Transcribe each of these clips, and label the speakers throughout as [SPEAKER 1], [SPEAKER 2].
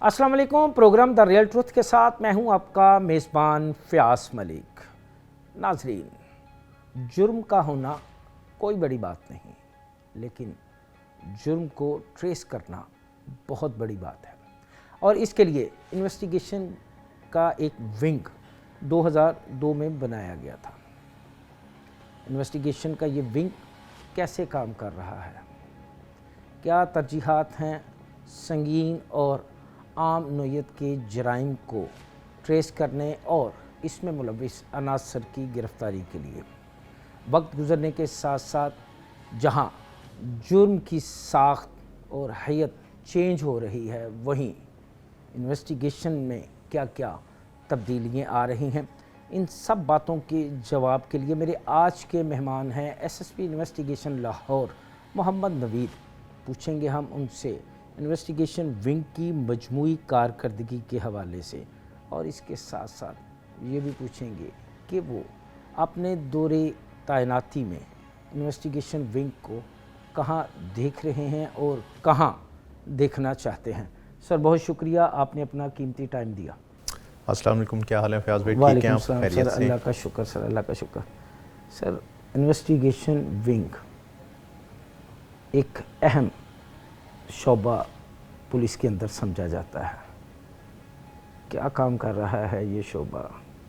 [SPEAKER 1] अस्सलाम वालेकुम। Programme the real truth के साथ मैं हूं आपका मेज़बान फ़याज़ मलिक। नाज़रीन, जुर्म का होना कोई बड़ी बात नहीं, लेकिन जुर्म को ट्रेस करना बहुत बड़ी बात है और इसके लिए इन्वेस्टिगेशन का एक विंग 2002 में बनाया गया था। इन्वेस्टिगेशन का ये विंग कैसे काम कर रहा है, क्या तरजीहात हैं संगीन और आम नोयत के जराइम को ट्रेस करने और इसमें मुलविस अनासर की गिरफ़्तारी के लिए। वक्त गुज़रने के साथ साथ जहां जुर्म की साख्त और हैयत चेंज हो रही है, वहीं इन्वेस्टिगेशन में क्या क्या तब्दीलियाँ आ रही हैं, इन सब बातों के जवाब के लिए मेरे आज के मेहमान हैं एसएसपी इन्वेस्टिगेशन लाहौर मोहम्मद नवीद। पूछेंगे हम उनसे इन्वेस्टिगेशन विंग की मजमूई कारकर्दगी के हवाले से और इसके साथ साथ ये भी पूछेंगे कि वो अपने दौरे तैनाती में इन्वेस्टिगेशन विंग को कहाँ देख रहे हैं और कहाँ देखना चाहते हैं। सर, बहुत शुक्रिया, आपने अपना कीमती टाइम दिया।
[SPEAKER 2] अस्सलाम वालेकुम, क्या हाल है फ़याज़ भाई? ठीक हैं आप?
[SPEAKER 1] सर, अल्लाह का शुक्र सर, अल्लाह का शुक्र। सर, इन्वेस्टिगेशन विंग एक अहम शोबा पुलिस के अंदर समझा जाता है। क्या काम कर रहा है ये शोबा,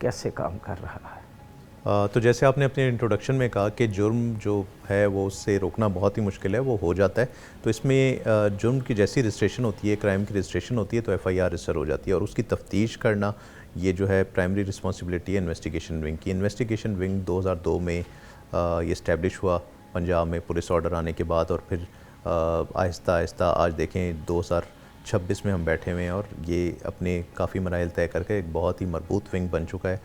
[SPEAKER 1] कैसे काम कर रहा है?
[SPEAKER 2] तो जैसे आपने अपने इंट्रोडक्शन में कहा कि जुर्म जो है वो उससे रोकना बहुत ही मुश्किल है, वो हो जाता है। तो इसमें जुर्म की जैसी रजिस्ट्रेशन होती है, क्राइम की रजिस्ट्रेशन होती है, तो एफआईआर रजिस्टर हो जाती है और उसकी तफ्तीश करना ये जो है प्राइमरी रिस्पॉन्सिबिलिटी है इन्वेस्टिगेशन विंग की। इन्वेस्टिगेशन विंग 2002 में ये इस्टेब्लिश हुआ पंजाब में पुलिस ऑर्डर आने के बाद, और फिर आहिस्ता आहिस्ता आज देखें 2026 में हम बैठे हुए हैं और ये अपने काफ़ी मराइल तय करके एक बहुत ही मजबूत विंग बन चुका है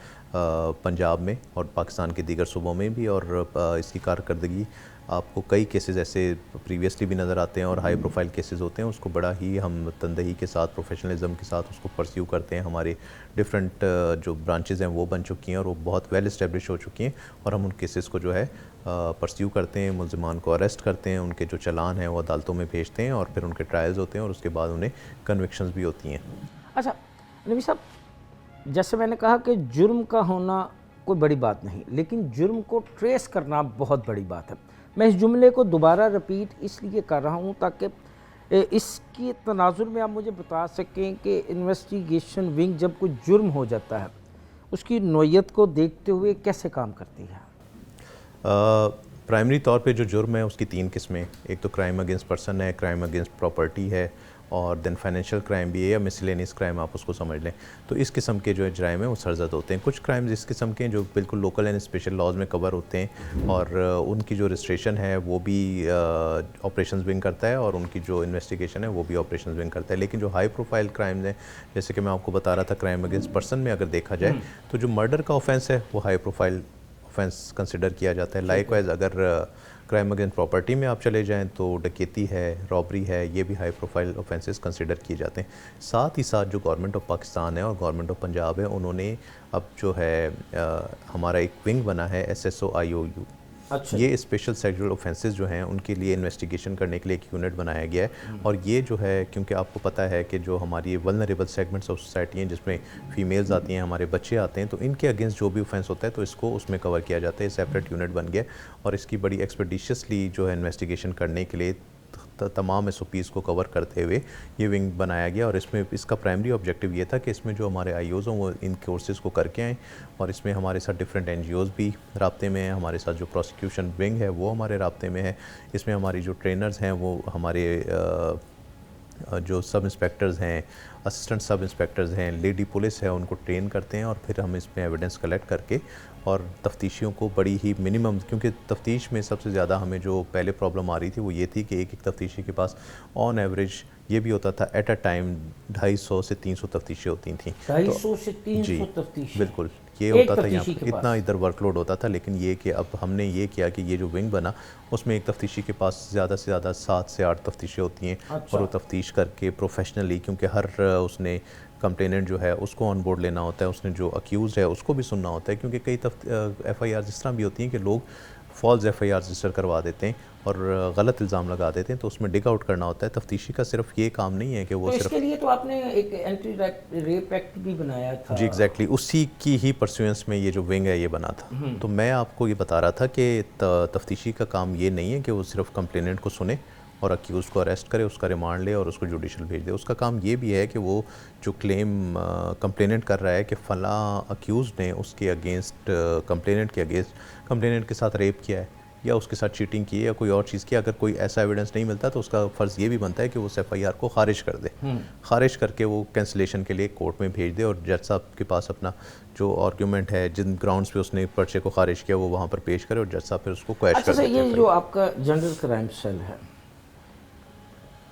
[SPEAKER 2] पंजाब में और पाकिस्तान के दीगर सूबों में भी। और इसकी कारकर्दगी आपको कई केसेस ऐसे प्रीवियसली भी नज़र आते हैं और हाई प्रोफाइल केसेस होते हैं, उसको बड़ा ही हम तंदही के साथ, प्रोफेशनलिज्म के साथ उसको परस्यू करते हैं। हमारे डिफरेंट जो ब्रांचेज़ हैं वो बन चुकी हैं और वो बहुत वेल इस्टेब्लिश हो चुकी हैं और हम उन केसेस को जो है परस्यू करते हैं, मुल्ज़िमान को अरेस्ट करते हैं, उनके जो चालान हैं वो अदालतों में भेजते हैं और फिर उनके ट्रायल्स होते हैं और उसके बाद उन्हें कन्विक्शंस भी होती हैं।
[SPEAKER 1] अच्छा नबी साहब, जैसे मैंने कहा कि जुर्म का होना कोई बड़ी बात नहीं, लेकिन जुर्म को ट्रेस करना बहुत बड़ी बात है। मैं इस जुमले को दोबारा रिपीट इसलिए कर रहा हूँ ताकि इसके तनाजुर में आप मुझे बता सकें कि इन्वेस्टिगेशन विंग जब कोई जुर्म हो जाता है उसकी नोयत को देखते हुए कैसे काम करती है।
[SPEAKER 2] प्राइमरी तौर पे जो जुर्म है उसकी 3 किस्में, एक तो क्राइम अगेंस्ट पर्सन है, क्राइम अगेंस्ट प्रॉपर्टी है और देन फाइनेंशियल क्राइम भी है या मिसलेनियस क्राइम आप उसको समझ लें। तो इस किस्म के जो है जराइम है वो सरजद होते हैं। कुछ क्राइम्स इस किस्म के हैं जो बिल्कुल लोकल एंड स्पेशल लॉज में कवर होते हैं और उनकी जो रजिस्ट्रेशन है वो भी ऑपरेशंस विंग करता है और उनकी जो इन्वेस्टिगेशन है वो भी ऑपरेशंस विंग करता है। लेकिन जो हाई प्रोफाइल क्राइम्स हैं, जैसे कि मैं आपको बता रहा था क्राइम अगेंस्ट पर्सन में अगर देखा जाए तो जो मर्डर का ऑफेंस है वो हाई प्रोफाइल ऑफेंस कंसिडर किया जाता है। लाइकवाइज अगर क्राइम अगेंस्ट प्रॉपर्टी में आप चले जाएं तो डकैती है, रॉबरी है, ये भी हाई प्रोफाइल ऑफेंसेस कंसिडर किए जाते हैं। साथ ही साथ जो गवर्नमेंट ऑफ पाकिस्तान है और गवर्नमेंट ऑफ पंजाब है, उन्होंने अब जो है हमारा एक विंग बना है SSO-IOU।
[SPEAKER 1] अच्छा।
[SPEAKER 2] ये स्पेशल सेक्सुअल ऑफेंसेस जो हैं उनके लिए इन्वेस्टिगेशन करने के लिए एक यूनिट बनाया गया है और ये जो है, क्योंकि आपको पता है कि जो हमारी वल्नरेबल सेगमेंट्स ऑफ सोसाइटी हैं जिसमें फीमेल्स आती हैं, हमारे बच्चे आते हैं, तो इनके अगेंस्ट जो भी ऑफेंस होता है तो इसको उसमें कवर किया जाता है। सेपरेट यूनिट बन गया और इसकी बड़ी एक्सपेडिशियसली जो है इन्वेस्टिगेशन करने के लिए तमाम SOPs को कवर करते हुए ये विंग बनाया गया। और इसमें इसका प्राइमरी ऑब्जेक्टिव ये था कि इसमें जो हमारे IOs हों वो इन कोर्सेज़ को करके आएँ और इसमें हमारे साथ डिफरेंट NGOs भी राब्ते में हैं, हमारे साथ जो प्रोसिक्यूशन विंग है वो हमारे राब्ते में है, इसमें हमारी जो ट्रेनर्स हैं वो हमारे जो सब इंस्पेक्टर्स हैं, असिस्टेंट सब इंस्पेक्टर्स हैं, लेडी पुलिस है, उनको ट्रेन करते हैं और फिर हम इसमें एविडेंस कलेक्ट करके और तफ्तीशियों को बड़ी ही मिनिमम, क्योंकि तफ्तीश में सबसे ज़्यादा हमें जो पहले प्रॉब्लम आ रही थी वो ये थी कि एक तफ्तीशी के पास ऑन एवरेज ये भी होता था एट अ टाइम 250 से 300 तफ्तीशें होती थी।
[SPEAKER 1] 250 से 300 तफ्तीशें,
[SPEAKER 2] बिल्कुल ये होता था, यहाँ पर इतना इधर वर्कलोड होता था। लेकिन ये कि अब हमने ये किया कि ये जो विंग बना उसमें एक तफ्तीशी के पास ज़्यादा से ज़्यादा 7 से 8 तफ्तीशें होती हैं।
[SPEAKER 1] अच्छा।
[SPEAKER 2] और वो तफ्तीश करके प्रोफेशनली, क्योंकि हर उसने कंप्लेनेंट जो है उसको ऑन बोर्ड लेना होता है, उसने जो अक्यूज़ है उसको भी सुनना होता है, क्योंकि कई FIR जिस तरह भी होती हैं कि लोग फॉल्स एफआईआर रजिस्टर करवा देते हैं और गलत इल्ज़ाम लगा देते हैं, तो उसमें डिग आउट करना होता है। तफ्तीशी का सिर्फ ये काम नहीं है कि वो
[SPEAKER 1] तो
[SPEAKER 2] सिर्फ
[SPEAKER 1] इसके लिए तो आपने एक एंटी रेप एक्ट भी बनाया था।
[SPEAKER 2] जी एग्जैक्टली उसी की ही परस्यूएंस में ये जो विंग है ये बना था। तो मैं आपको ये बता रहा था कि तफ्तीशी का काम ये नहीं है कि वो सिर्फ कंप्लेनेंट को सुने और अक्यूज़ को अरेस्ट करे, उसका रिमांड ले और उसको जुडिशल भेज दे। उसका काम ये भी है कि वो जो क्लेम कंप्लेनेंट कर रहा है कि फ़लाँ अक्यूज़ ने उसके अगेंस्ट कंप्लेनेंट के अगेंस्ट कंप्लेनेंट के साथ रेप किया है या उसके साथ चीटिंग की है या कोई और चीज़ की, अगर कोई ऐसा एविडेंस नहीं मिलता तो उसका फ़र्ज़ ये भी बनता है कि वो उस एफआईआर को खारिज कर दे, खारिज करके वो कैंसिलेशन के लिए कोर्ट में भेज दे और जज साहब के पास अपना जो आर्ग्यूमेंट है, जिन ग्राउंड्स पे उसने पर्चे को खारिज किया, वो वहाँ पर पेश करे और जज साहब फिर उसको क्वैश कर देते हैं।
[SPEAKER 1] ये जो आपका जनरल क्राइम सेल है,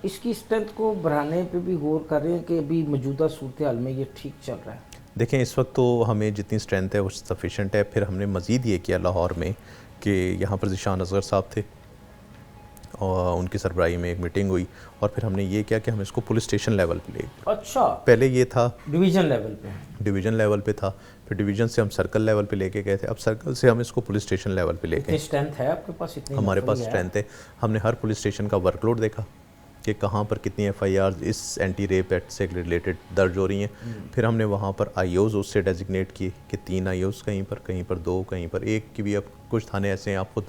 [SPEAKER 1] इसकी स्ट्रेंथ को बढ़ाने पे भी गौर कर रहे हैं कि अभी मौजूदा सूरत हाल में ये ठीक चल रहा है?
[SPEAKER 2] देखें, इस वक्त तो हमें जितनी स्ट्रेंथ है वो सफिशेंट है। फिर हमने मज़ीद ये किया लाहौर में कि यहाँ पर ज़ीशान असगर साहब थे और उनकी सरबराही में एक मीटिंग हुई और फिर हमने ये किया कि हम इसको पुलिस स्टेशन लेवल पे ले।
[SPEAKER 1] अच्छा,
[SPEAKER 2] पहले ये था
[SPEAKER 1] डिवीज़न लेवल पे?
[SPEAKER 2] डिवीज़न लेवल पे था, फिर डिवीज़न से हम सर्कल लेवल पे लेके गए थे, अब सर्कल से हम इसको पुलिस स्टेशन लेवल पे लेके।
[SPEAKER 1] स्ट्रेंथ है आपके पास? इतनी
[SPEAKER 2] हमारे पास स्ट्रेंथ है। हमने हर पुलिस स्टेशन का वर्कलोड देखा कि कहाँ पर कितनी एफआईआर इस एंटी रेप एक्ट से रिलेटेड दर्ज हो रही हैं। फिर हमने वहाँ पर आईओज़ उससे डेजिग्नेट किए कि 3 आईओज़ कहीं पर 2, कहीं पर 1 की भी। अब कुछ थाने ऐसे हैं, आप खुद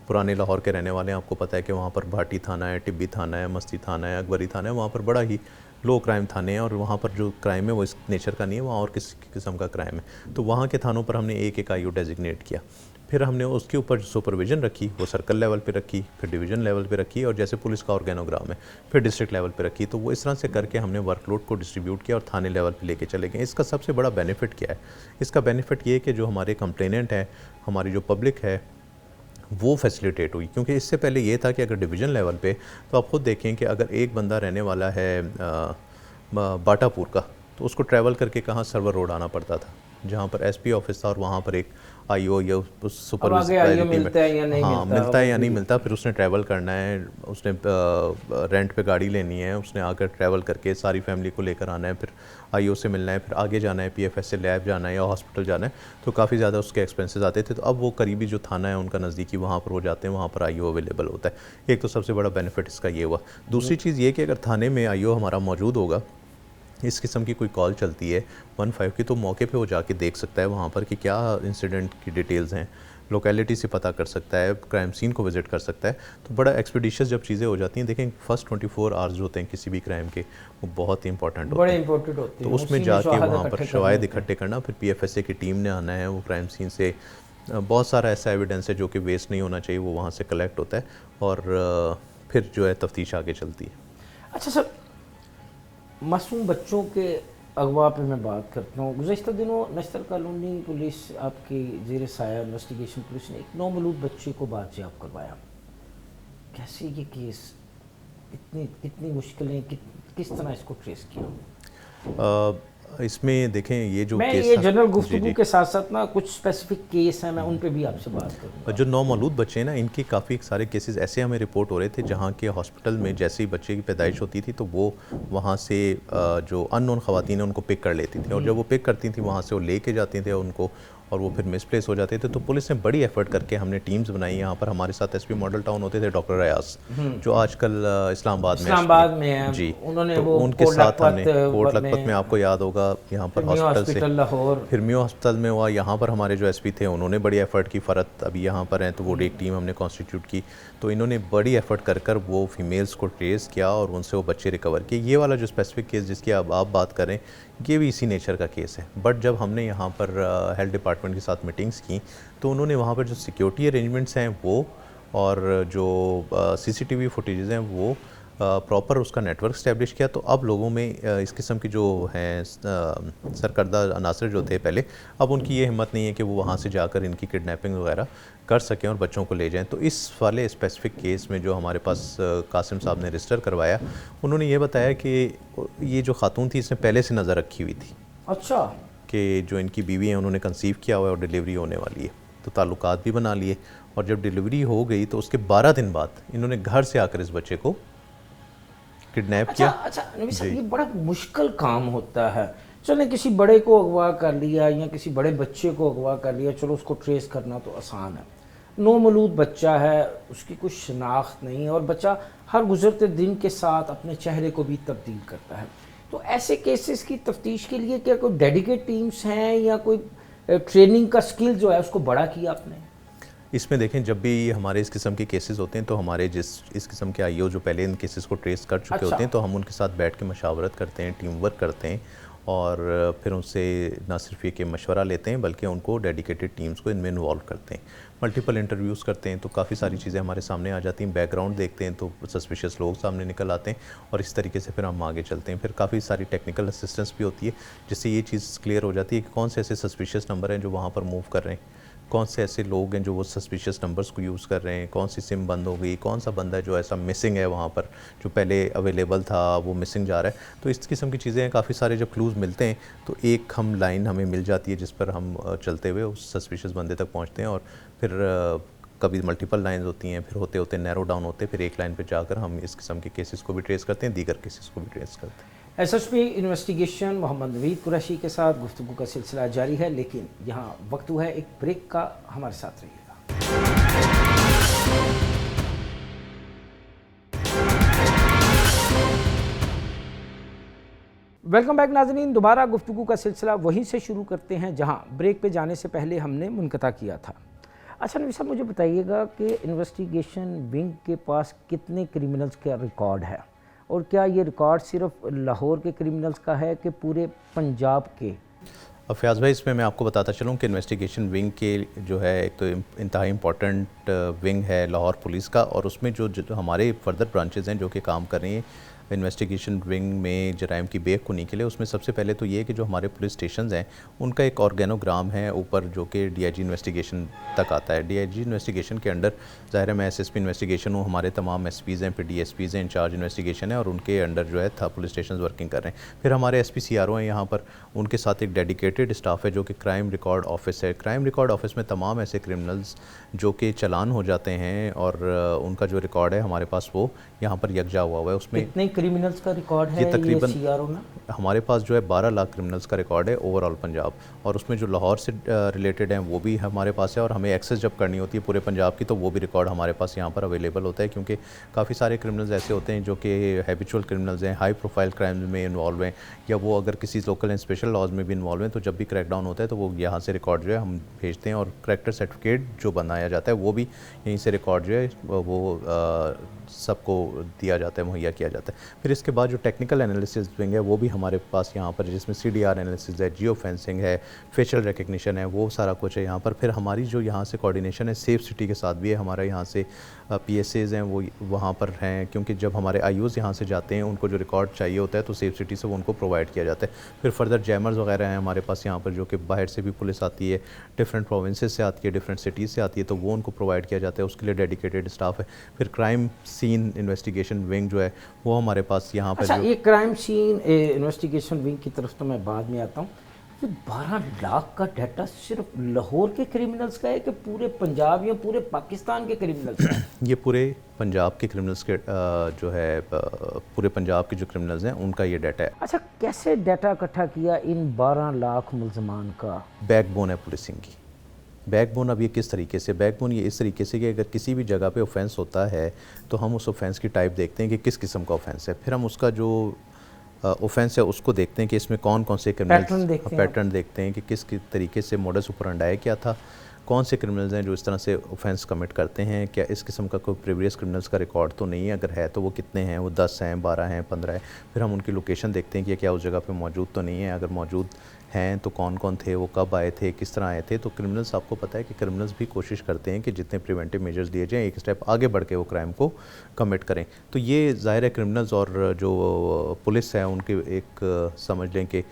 [SPEAKER 2] पुराने लाहौर के रहने वाले हैं, आपको पता है कि वहाँ पर भाटी थाना है, टिब्बी थाना है, मस्ती थाना है, अकबरी थाना है, वहाँ पर बड़ा ही लो क्राइम थाने हैं और वहाँ पर जो क्राइम है वो इस नेचर का नहीं है, वहाँ और किसी किस्म का क्राइम है। तो वहाँ के थानों पर हमने एक आईओ डेजिग्नेट किया। फिर हमने उसके ऊपर सुपरविजन रखी, वो सर्कल लेवल पे रखी, फिर डिवीज़न लेवल पे रखी और जैसे पुलिस का ऑर्गेनोग्राम है फिर डिस्ट्रिक्ट लेवल पे रखी। तो वो इस तरह से करके हमने वर्कलोड को डिस्ट्रीब्यूट किया और थाने लेवल पे लेके चले गए। इसका सबसे बड़ा बेनिफिट क्या है? इसका बेनिफिट ये है कि जो हमारे कंप्लेनेंट हैं, हमारी जो पब्लिक है, वो फैसिलिटेट हुई। क्योंकि इससे पहले ये था कि अगर डिवीज़न लेवल पे, तो आप खुद देखें कि अगर एक बंदा रहने वाला है बाटापुर का, तो उसको ट्रैवल करके कहाँ सर्वर रोड आना पड़ता था, जहाँ पर एसपी ऑफिस था और वहाँ पर एक आईओ या सुपरवाइजर
[SPEAKER 1] मिलता है या नहीं
[SPEAKER 2] हाँ मिलता है या नहीं मिलता, फिर उसने ट्रैवल करना है, उसने रेंट पे गाड़ी लेनी है, उसने आकर ट्रैवल करके सारी फैमिली को लेकर आना है, फिर आईओ से मिलना है, फिर आगे जाना है, पीएफएस से लैब जाना है या हॉस्पिटल जाना है, तो काफ़ी ज़्यादा उसके एक्सपेंसेस आते थे। तो अब वो करीबी जो थाना है उनका नज़दीकी, वहाँ पर वो जाते हैं, वहाँ पर आईओ अवेलेबल होता है। एक तो सबसे बड़ा बेनिफिट इसका ये हुआ। दूसरी चीज़ ये कि अगर थाने में आईओ हमारा मौजूद होगा, इस किस्म की कोई कॉल चलती है 15 की, तो मौके पे वो जाके देख सकता है वहाँ पर कि क्या इंसिडेंट की डिटेल्स हैं, लोकेलिटी से पता कर सकता है, क्राइम सीन को विज़िट कर सकता है। तो बड़ा एक्सपीडिशियस जब चीज़ें हो जाती हैं, देखें फर्स्ट 24 आवर्स जो होते हैं किसी भी क्राइम के, वो बहुत ही इंपॉर्टेंट होते हैं। तो उसमें जाके वहाँ पर शवाहिद इकट्ठे करना, फिर पीएफएसए की टीम ने आना है, वो क्राइम सीन से बहुत सारा ऐसा एविडेंस है जो कि वेस्ट नहीं होना चाहिए, वो वहाँ से कलेक्ट होता है और फिर जो है तफ्तीश आगे चलती है।
[SPEAKER 1] अच्छा सर, मासूम बच्चों के अगवा पे मैं बात करता हूँ। गुज़श्ता दिनों नश्तर कॉलोनी पुलिस आपकी ज़ेर साया इन्वेस्टिगेशन पुलिस ने एक नौमौलूद बच्चे को बाजियाब करवाया। कैसे ये केस, इतनी मुश्किलें, किस तरह इसको ट्रेस किया?
[SPEAKER 2] इसमें देखें ये जो
[SPEAKER 1] मैं
[SPEAKER 2] केस
[SPEAKER 1] ये जनरल गुफ्तगू के साथ साथ ना कुछ स्पेसिफिक केस हैं, मैं उन पे भी आपसे बात करूँगा।
[SPEAKER 2] जो नौमौलूद बच्चे हैं ना, इनके काफ़ी सारे केसेस ऐसे हमें रिपोर्ट हो रहे थे जहाँ के हॉस्पिटल में जैसे ही बच्चे की पैदाइश होती थी तो वो वहाँ से जो अननोन ख़वातीन हैं उनको पिक कर लेती थी और जब वो पिक करती थी वहाँ से वो लेके जाती थे उनको और वो फिर मिसप्लेस हो जाते थे। तो पुलिस ने बड़ी एफर्ट करके हमने टीम्स बनाई। यहाँ पर हमारे साथ एसपी मॉडल टाउन होते थे डॉक्टर अयास, जो आजकल इस्लामाबाद में
[SPEAKER 1] हैं
[SPEAKER 2] जी,
[SPEAKER 1] उन्होंने
[SPEAKER 2] तो
[SPEAKER 1] वो
[SPEAKER 2] उनके साथ हमने कोट लखपत में, आपको याद होगा, यहाँ पर हॉस्पिटल से फिर मियो हॉस्पिटल में हुआ। यहाँ पर हमारे जो एसपी थे उन्होंने बड़ी एफर्ट की, फ़रत अभी यहाँ पर हैं, तो वो एक टीम हमने कॉन्स्टिट्यूट की। तो इन्होंने बड़ी एफर्ट कर कर वो फीमेल्स को ट्रेस किया और उनसे वो बच्चे रिकवर किए। ये वाला जो स्पेसिफिक केस जिसकी अब आप बात करें, ये भी इसी नेचर का केस है। बट जब हमने यहाँ पर हेल्थ डिपार्टमेंट के साथ मीटिंग्स की तो उन्होंने वहाँ पर जो सिक्योरिटी अरेंजमेंट्स हैं वो और जो सीसीटीवी फुटेजेस हैं वो प्रॉपर उसका नेटवर्क इस्टेब्लिश किया। तो अब लोगों में इस किस्म की जो हैं सरकर्दा अनासर जो थे पहले, अब उनकी ये हिम्मत नहीं है कि वो वहाँ से जाकर इनकी किडनैपिंग वगैरह कर सकें और बच्चों को ले जाएं। तो इस वाले स्पेसिफिक केस में जो हमारे पास कासिम साहब ने रजिस्टर करवाया, उन्होंने ये बताया कि ये जो खातून थी इसने पहले से नज़र रखी हुई थी।
[SPEAKER 1] अच्छा।
[SPEAKER 2] कि जो इनकी बीवी हैं उन्होंने कंसीव किया हुआ है और डिलीवरी होने वाली है, तो ताल्लुकात भी बना लिए और जब डिलीवरी हो गई तो उसके 12 दिन बाद इन्होंने घर से आकर इस बच्चे को किडनैप किया।
[SPEAKER 1] अच्छा नबी साहब, ये बड़ा मुश्किल काम होता है। चलो किसी बड़े को अगवा कर लिया या किसी बड़े बच्चे को अगवा कर लिया, चलो उसको ट्रेस करना तो आसान है, नौमौलूद बच्चा है, उसकी कुछ शनाख्त नहीं, और बच्चा हर गुजरते दिन के साथ अपने चेहरे को भी तब्दील करता है। तो ऐसे केसेस की तफ्तीश के लिए क्या कोई डेडिकेट टीम्स हैं या कोई ट्रेनिंग का स्किल जो है उसको बड़ा किया आपने?
[SPEAKER 2] इसमें देखें, जब भी हमारे इस किस्म के केसेस होते हैं तो हमारे इस किस्म के आईओ जो पहले इन केसेस को ट्रेस कर चुके होते हैं, तो हम उनके साथ बैठ के मशावरत करते हैं, टीम वर्क करते हैं, और फिर उनसे ना सिर्फ ये कि मशवरा लेते हैं बल्कि उनको डेडिकेटेड टीम्स को इनमें इन्वॉल्व करते हैं, मल्टीपल इंटरव्यूज़ करते हैं, तो काफ़ी सारी चीज़ें हमारे सामने आ जाती हैं। बैकग्राउंड देखते हैं तो सस्पिशियस लोग सामने निकल आते हैं, और इस तरीके से फिर हम आगे चलते हैं। फिर काफ़ी सारी टेक्निकल असिस्टेंस भी होती है जिससे ये चीज़ क्लियर हो जाती है कि कौन से ऐसे सस्पिशियस नंबर हैं जो वहाँ पर मूव कर रहे हैं, कौन से ऐसे लोग हैं जो वो सस्पिशियस नंबर्स को यूज़ कर रहे हैं, कौन सी सिम बंद हो गई, कौन सा बंदा जो ऐसा मिसिंग है वहाँ पर, जो पहले अवेलेबल था वो मिसिंग जा रहा है। तो इस किस्म की चीज़ें हैं। काफ़ी सारे जब क्लूज़ मिलते हैं तो एक हम लाइन हमें मिल जाती है जिस पर हम चलते हुए उस सस्पिशियस बंदे तक पहुँचते हैं, और फिर कभी मल्टीपल लाइंस होती हैं, फिर होते होते नैरो डाउन होते हैं, फिर एक लाइन पर जाकर हम इस किस्म के केसेस को भी ट्रेस करते हैं, दीगर केसेस को भी ट्रेस करते हैं।
[SPEAKER 1] एसएसपी इन्वेस्टिगेशन मोहम्मद नवीद कुरैशी के साथ गुफ्तगू का सिलसिला जारी है, लेकिन यहाँ वक्त हुआ है एक ब्रेक का। हमारे साथ रहिएगा। वेलकम बैक नाज़रीन, दोबारा गुफ्तगू का सिलसिला वहीं से शुरू करते हैं जहाँ ब्रेक पे जाने से पहले हमने मुनक़ता किया था। अच्छा नवीद साहब, मुझे बताइएगा कि इन्वेस्टिगेशन विंग के पास कितने क्रिमिनल्स का रिकॉर्ड है, और क्या ये रिकॉर्ड सिर्फ लाहौर के क्रिमिनल्स का है कि पूरे पंजाब के?
[SPEAKER 2] अब फयाज़ भाई, इसमें मैं आपको बताता चलूँ कि इन्वेस्टिगेशन विंग के जो है एक तो इंतहाई इम्पॉर्टेंट विंग है लाहौर पुलिस का, और उसमें जो हमारे फर्दर ब्रांचेज़ हैं जो कि काम कर रही हैं इन्वेस्टिगेशन विंग में जराइम की बेखुनी के लिए, उसमें सबसे पहले तो ये कि जो हमारे पुलिस स्टेशंस हैं उनका एक ऑर्गेनोग्राम है ऊपर जो कि डीआईजी इन्वेस्टिगेशन तक आता है। डीआईजी इन्वेस्टिगेशन के अंडर ज़ाहिर है मैं एसएसपी इन्वेस्टिगेशन हूँ, हमारे तमाम एसपीज़ हैं, फिर डीएसपीज़ हैं, इंचार्ज इन्वेस्टिगेशन है, और उनके अंडर जो है था पुलिस स्टेशन वर्किंग कर रहे हैं। फिर हमारे एसपी सीआरओ हैं यहाँ पर, उनके साथ एक डेडिकेटेड स्टाफ है जो कि क्राइम रिकॉर्ड ऑफिस है। क्राइम रिकॉर्ड ऑफिस में तमाम ऐसे क्रिमिनल्स जो कि चालान हो जाते हैं और उनका जो रिकॉर्ड है हमारे पास वो यहाँ पर यकजा हुआ है। उसमें
[SPEAKER 1] कितने क्रिमिनल्स का रिकॉर्ड है
[SPEAKER 2] ये तकरीबन
[SPEAKER 1] सीआरओ में?
[SPEAKER 2] हमारे पास जो है 12 लाख क्रिमिनल्स का रिकॉर्ड है ओवरऑल पंजाब, और उसमें जो लाहौर से रिलेटेड हैं वो भी हमारे पास है, और हमें एक्सेस जब करनी होती है पूरे पंजाब की तो वो भी रिकॉर्ड हमारे पास यहाँ पर अवेलेबल होता है, क्योंकि काफ़ी सारे क्रिमिनल्स ऐसे होते हैं जो कि हैबिचुअल क्रिमिनल्स हैं, हाई प्रोफाइल क्राइम्स में इन्वॉल्व हैं, या वो अगर किसी लोकल एंड स्पेशल लॉज में भी इन्वॉल्व हैं, तो जब भी क्रैकडाउन होता है तो वो यहाँ से रिकॉर्ड जो है हम भेजते हैं, और करैक्टर सर्टिफिकेट जो बनाया जाता है वो भी यहीं से रिकॉर्ड जो है वो सबको दिया जाता है, मुहैया किया जाता है। फिर इसके बाद जो टेक्निकल एनालिसिस विंग है वो भी हमारे पास यहाँ पर, जिसमें सीडीआर एनालिसिस है, जियो फेंसिंग है, फेशियल रिकग्निशन है, वो सारा कुछ है यहाँ पर। फिर हमारी जो यहाँ से कोऑर्डिनेशन है सेफ सिटी के साथ भी है, हमारे यहाँ से पीएसएज हैं वो वहाँ पर हैं, क्योंकि जब हमारे आईओज़ यहाँ से जाते हैं उनको जो रिकॉर्ड चाहिए होता है तो सेफ सिटी से वो उनको प्रोवाइड किया जाता है। फिर फर्दर जैमर्स वगैरह हैं हमारे पास यहाँ पर, जो कि बाहर से भी पुलिस आती है, डिफरेंट प्रोविंसेस से आती है, डिफरेंट सिटीज़ से आती है, तो वो उनको प्रोवाइड किया जाता है, उसके लिए डेडिकेटेड स्टाफ है। फिर क्राइम सीन इन्वेस्टिगेशन विंग जो है वो हमारे पास यहाँ पर।
[SPEAKER 1] अच्छा, ये क्राइम सीन इन्वेस्टिगेशन विंग की तरफ तो मैं बाद में आता हूँ। तो 12 लाख का डाटा सिर्फ लाहौर के क्रिमिनल्स का है कि पूरे पंजाब या पूरे पाकिस्तान के क्रिमिनल्स का है? ये
[SPEAKER 2] पूरे पंजाब के क्रिमिनल्स के जो है पूरे पंजाब के जो क्रिमिनल्स हैं उनका ये डाटा है।
[SPEAKER 1] अच्छा, कैसे डाटा इकट्ठा किया इन 12 लाख मुल्ज़मान का?
[SPEAKER 2] बैकबोन है पुलिसिंग की। बैकबोन अब ये किस तरीके से, बैकबोन ये इस तरीके से कि अगर किसी भी जगह पे ऑफेंस होता है तो हम उस ऑफेंस की टाइप देखते हैं कि किस किस्म का ऑफेंस है, फिर हम उसका जो ऑफेंस है उसको देखते हैं कि इसमें कौन कौन से क्रिमिनल्स, पैटर्न देखते हैं कि किस तरीके से मोडस ऑपरेंडी क्या था, कौन से क्रिमिनल्स हैं जो इस तरह से ऑफेंस कमिट करते हैं, क्या इस किस्म का कोई प्रीवियस क्रिमिनल्स का रिकॉर्ड तो नहीं है, अगर है तो वो कितने हैं, वो 10 हैं, 12 हैं, 15 हैं। फिर हम उनकी लोकेशन देखते हैं कि क्या उस जगह पे मौजूद तो नहीं है, अगर मौजूद हैं तो कौन कौन थे, वो कब आए थे, किस तरह आए थे। तो क्रिमिनल्स, आपको पता है कि क्रिमिनल्स भी कोशिश करते हैं कि जितने प्रिवेंटिव मेजर्स दिए जाएँ एक स्टेप आगे बढ़ के वो क्राइम को कमिट करें। तो ये ज़ाहिर है क्रिमिनल्स और जो पुलिस है उनके एक समझ लें कि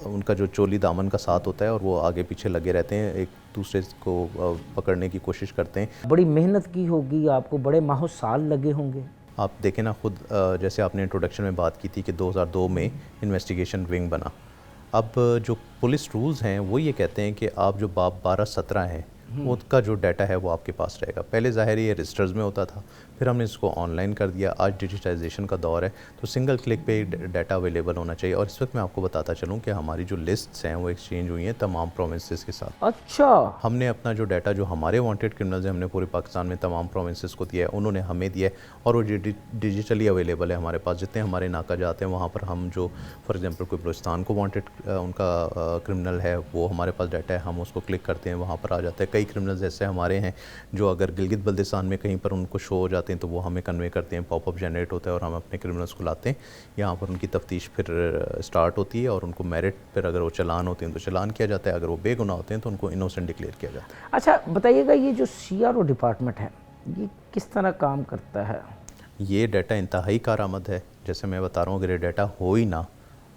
[SPEAKER 2] उनका जो चोली दामन का साथ होता है और वो आगे पीछे लगे रहते हैं, एक दूसरे को पकड़ने की कोशिश करते हैं।
[SPEAKER 1] बड़ी मेहनत की होगी आपको, बड़े माह साल लगे होंगे।
[SPEAKER 2] आप देखें ना खुद, जैसे आपने इंट्रोडक्शन में बात की थी कि 2002 में इन्वेस्टिगेशन विंग बना। अब जो पुलिस रूल्स हैं वो ये कहते हैं कि आप जो 12-17 हैं उसका जो डाटा है वो आपके पास रहेगा। पहले ज़ाहिर ये रजिस्टर्स में होता था, फिर हमने इसको ऑनलाइन कर दिया। आज डिजिटाइजेशन का दौर है, तो सिंगल क्लिक पे डाटा अवेलेबल होना चाहिए। और इस वक्त मैं आपको बताता चलूँ कि हमारी जो लिस्ट्स हैं वो एक्सचेंज हुई हैं तमाम प्रोविंसेस के साथ।
[SPEAKER 1] अच्छा,
[SPEAKER 2] हमने अपना जो डाटा जो हमारे वांटेड क्रिमिनल्स हैं हमने पूरे पाकिस्तान में तमाम प्रोविंसेस को दिया है, उन्होंने हमें दिया है, और वो डिजिटली अवेलेबल है हमारे पास। जितने हमारे नाका जाते हैं वहाँ पर हम जो फॉर एग्जांपल कोई बलूचिस्तान को वांटेड उनका क्रिमिनल है, वो हमारे पास डाटा है, हम उसको क्लिक करते हैं, वहाँ पर आ जाता है। कई क्रिमिनल्स ऐसे हमारे हैं जो अगर गिलगित बल्तिस्तान में कहीं पर उनको शो हो जाते हैं तो वो हमें कन्वे करते हैं, पॉपअप जनरेट होता है और हम अपने क्रिमिनल्स को लाते हैं। यहाँ पर उनकी तफ्तीश फिर स्टार्ट होती है और उनको मेरिट पर अगर वो चालान होते हैं तो चालान किया जाता है, अगर वो बेगुनाह होते हैं तो उनको इनोसेंट डिक्लेयर किया जाता है।
[SPEAKER 1] अच्छा बताइएगा, ये जो CRO डिपार्टमेंट है ये किस तरह काम करता है?
[SPEAKER 2] ये डाटा इंतहाई कारआमद है। जैसे मैं बता रहा हूँ, अगर ये डाटा हो ही ना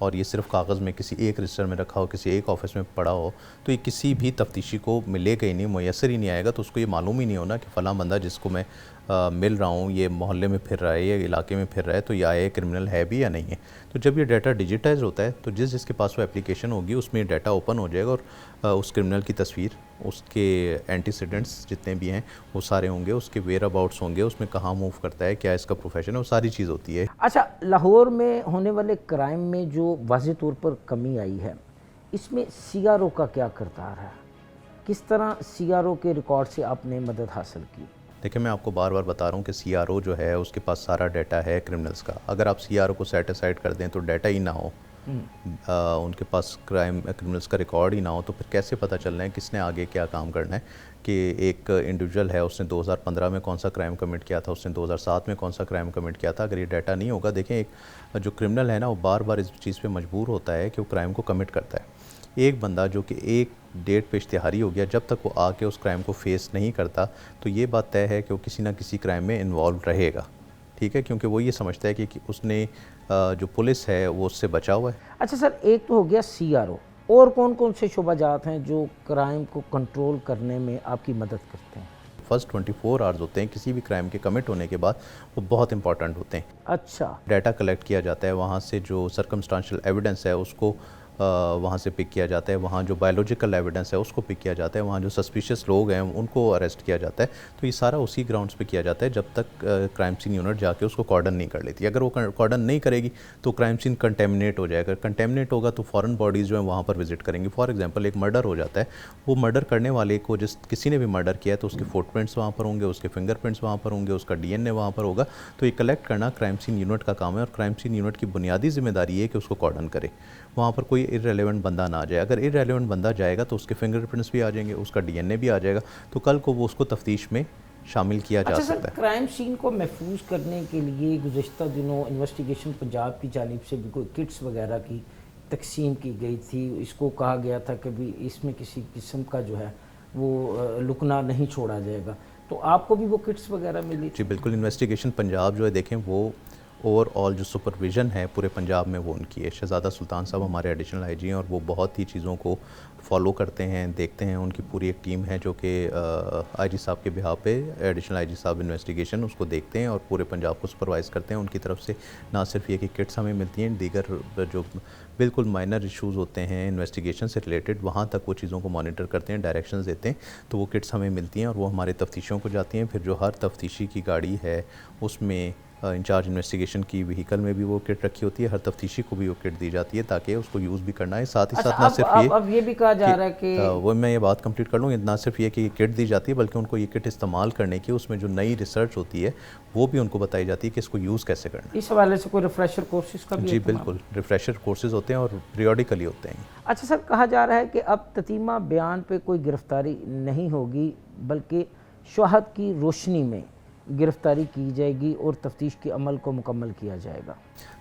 [SPEAKER 2] और ये सिर्फ कागज़ में किसी एक रजिस्टर में रखा हो, किसी एक ऑफिस में पड़ा हो, तो ये किसी भी तफ्तीशी को मिलेगा ही नहीं, मुयसर ही नहीं आएगा। तो उसको ये मालूम ही नहीं होना कि फ़लाँ बंदा जिसको मैं मिल रहा हूँ ये मोहल्ले में फिर रहा है या इलाके में फिर रहा है, तो ये आया क्रिमिनल है भी या नहीं है। तो जब ये डाटा डिजिटाइज होता है तो जिसके पास वो एप्लीकेशन होगी उसमें डाटा ओपन हो जाएगा और उस क्रिमिनल की तस्वीर, उसके एंटीसीडेंट्स जितने भी हैं वो सारे होंगे, उसके वेयर अबाउट्स होंगे, उसमें कहाँ मूव करता है, क्या इसका प्रोफेशन है, वो सारी चीज़ होती है।
[SPEAKER 1] अच्छा, लाहौर में होने वाले क्राइम में जो वाज़ेह तौर पर कमी आई है, इसमें CRO का क्या किरदार है? किस तरह CRO के रिकॉर्ड से आपने मदद हासिल की?
[SPEAKER 2] देखिए, मैं आपको बार बार बता रहा हूँ कि CRO जो है उसके पास सारा डाटा है क्रिमिनल्स का। अगर आप CRO को सेट असाइड कर दें तो डाटा ही ना हो, उनके पास क्रिमिनल्स का रिकॉर्ड ही ना हो, तो फिर कैसे पता चल रहा है किसने आगे क्या काम करना है। कि एक इंडिविजुअल है, उसने 2015 में कौन सा क्राइम कमिट किया था, उसने 2007 में कौन सा क्राइम कमिट किया था। अगर ये डाटा नहीं होगा, देखें एक जो क्रिमिनल है ना वो बार बार इस चीज़ पे मजबूर होता है कि वो क्राइम को कमिट करता है। एक बंदा जो कि एक डेट पे इश्तिहारी हो गया, जब तक वो आके उस क्राइम को फेस नहीं करता तो ये बात तय है कि वो किसी ना किसी क्राइम में इन्वॉल्व रहेगा। ठीक है, क्योंकि वो ये समझता है कि उसने जो पुलिस है वो उससे बचा हुआ है।
[SPEAKER 1] अच्छा सर, एक तो हो गया CRO, और कौन कौन से शुबाजात हैं जो क्राइम को कंट्रोल करने में आपकी मदद करते हैं?
[SPEAKER 2] फर्स्ट 24 आवर्स होते हैं किसी भी क्राइम के कमिट होने के बाद, वो बहुत इंपॉर्टेंट होते हैं।
[SPEAKER 1] अच्छा,
[SPEAKER 2] डाटा कलेक्ट किया जाता है, वहाँ से जो सर्कमस्टांशियल एविडेंस है उसको वहाँ से पिक किया जाता है, वहाँ जो बायोलॉजिकल एविडेंस है उसको पिक किया जाता है, वहाँ जो सस्पिशियस लोग हैं उनको अरेस्ट किया जाता है। तो ये सारा उसी ग्राउंड्स पे किया जाता है जब तक क्राइम सीन यूनिट जाके उसको कॉर्डन नहीं कर लेती। अगर वो कॉर्डन नहीं करेगी तो क्राइम सीन कंटेमिनेट हो जाएगा। कंटेमिनेट होगा तो फॉरेन बॉडीज़ जो है वहाँ पर विजिट करेंगी। फॉर एग्जांपल, एक मर्डर हो जाता है, वो मर्डर करने वाले को किसी ने भी मर्डर किया है तो उसके फुटप्रिंट्स वहाँ पर होंगे, उसके फिंगरप्रिंट्स वहाँ पर होंगे, उसका DNA वहाँ पर होगा। तो ये कलेक्ट करना क्राइम सीन यूनिट का काम है और क्राइम सीन यूनिट की बुनियादी जिम्मेदारी है कि उसको कॉर्डन करे, वहाँ पर कोई इररेलेवेंट बंदा ना आ जाए। अगर इररेलेवेंट बंदा जाएगा तो उसके फिंगरप्रिंट्स भी आ जाएंगे, उसका DNA भी आ जाएगा, तो कल को वो उसको तफ्तीश में शामिल किया जा सकता है।
[SPEAKER 1] क्राइम सीन को महफूज करने के लिए गुज़श्ता दिनों इन्वेस्टिगेशन पंजाब की जानिब से भी कोई किट्स वगैरह की तकसीम की गई थी। इसको कहा गया था कि भी इसमें किसी किस्म का जो है वो लुकना नहीं छोड़ा जाएगा, तो आपको भी वो किट्स वगैरह मिली?
[SPEAKER 2] जी बिल्कुल। इन्वेस्टिगेशन पंजाब जो है, देखें वो ओवरऑल जो सुपरविज़न है पूरे पंजाब में वो उनकी है। शहजादा सुल्तान साहब हमारे एडिशनल IG हैं और वो बहुत ही चीज़ों को फॉलो करते हैं, देखते हैं। उनकी पूरी एक टीम है जो कि IG साहब के बिहाफ पे एडिशनल IG साहब इन्वेस्टिगेशन उसको देखते हैं और पूरे पंजाब को सुपरवाइज़ करते हैं। उनकी तरफ से ना सिर्फ ये कि किट्स हमें मिलती हैं, दीगर जो बिल्कुल माइनर इश्यूज़ होते हैं इन्वेस्टिगेशन से रिलेटेड, वहाँ तक वो चीज़ों को मॉनिटर करते हैं, डायरेक्शंस देते हैं। तो वो किट्स हमें मिलती हैं और वो हमारे तफ्तीशों को जाती हैं। फिर जो हर तफ्तीशी की गाड़ी है उसमें इंचार्ज इन्वेस्टिगेशन की व्हीकल में भी वो किट रखी होती है, हर तफ्तीशी को भी वो किट दी जाती है ताकि उसको यूज़ भी करना है। साथ ही साथ ना सिर्फ
[SPEAKER 1] अब ये भी कहा जा रहा है कि
[SPEAKER 2] वो मैं ये बात कंप्लीट कर लूँ, ना सिर्फ ये कि किट दी जाती है बल्कि उनको ये किट इस्तेमाल करने की उसमें जो नई रिसर्च होती है वो भी उनको बताई जाती है कि इसको यूज़ कैसे करना है।
[SPEAKER 1] इस हवाले से कोई रिफ्रेशर कोर्सेज का भी?
[SPEAKER 2] जी बिल्कुल, रिफ्रेशर कोर्सेज होते हैं और पीरियडिकली होते हैं।
[SPEAKER 1] अच्छा सर, कहा जा रहा है कि अब ततीमा बयान पे कोई गिरफ्तारी नहीं होगी बल्कि शवाहद की रोशनी में गिरफ्तारी की जाएगी और तफ्तीश के अमल को मुकम्मल किया जाएगा।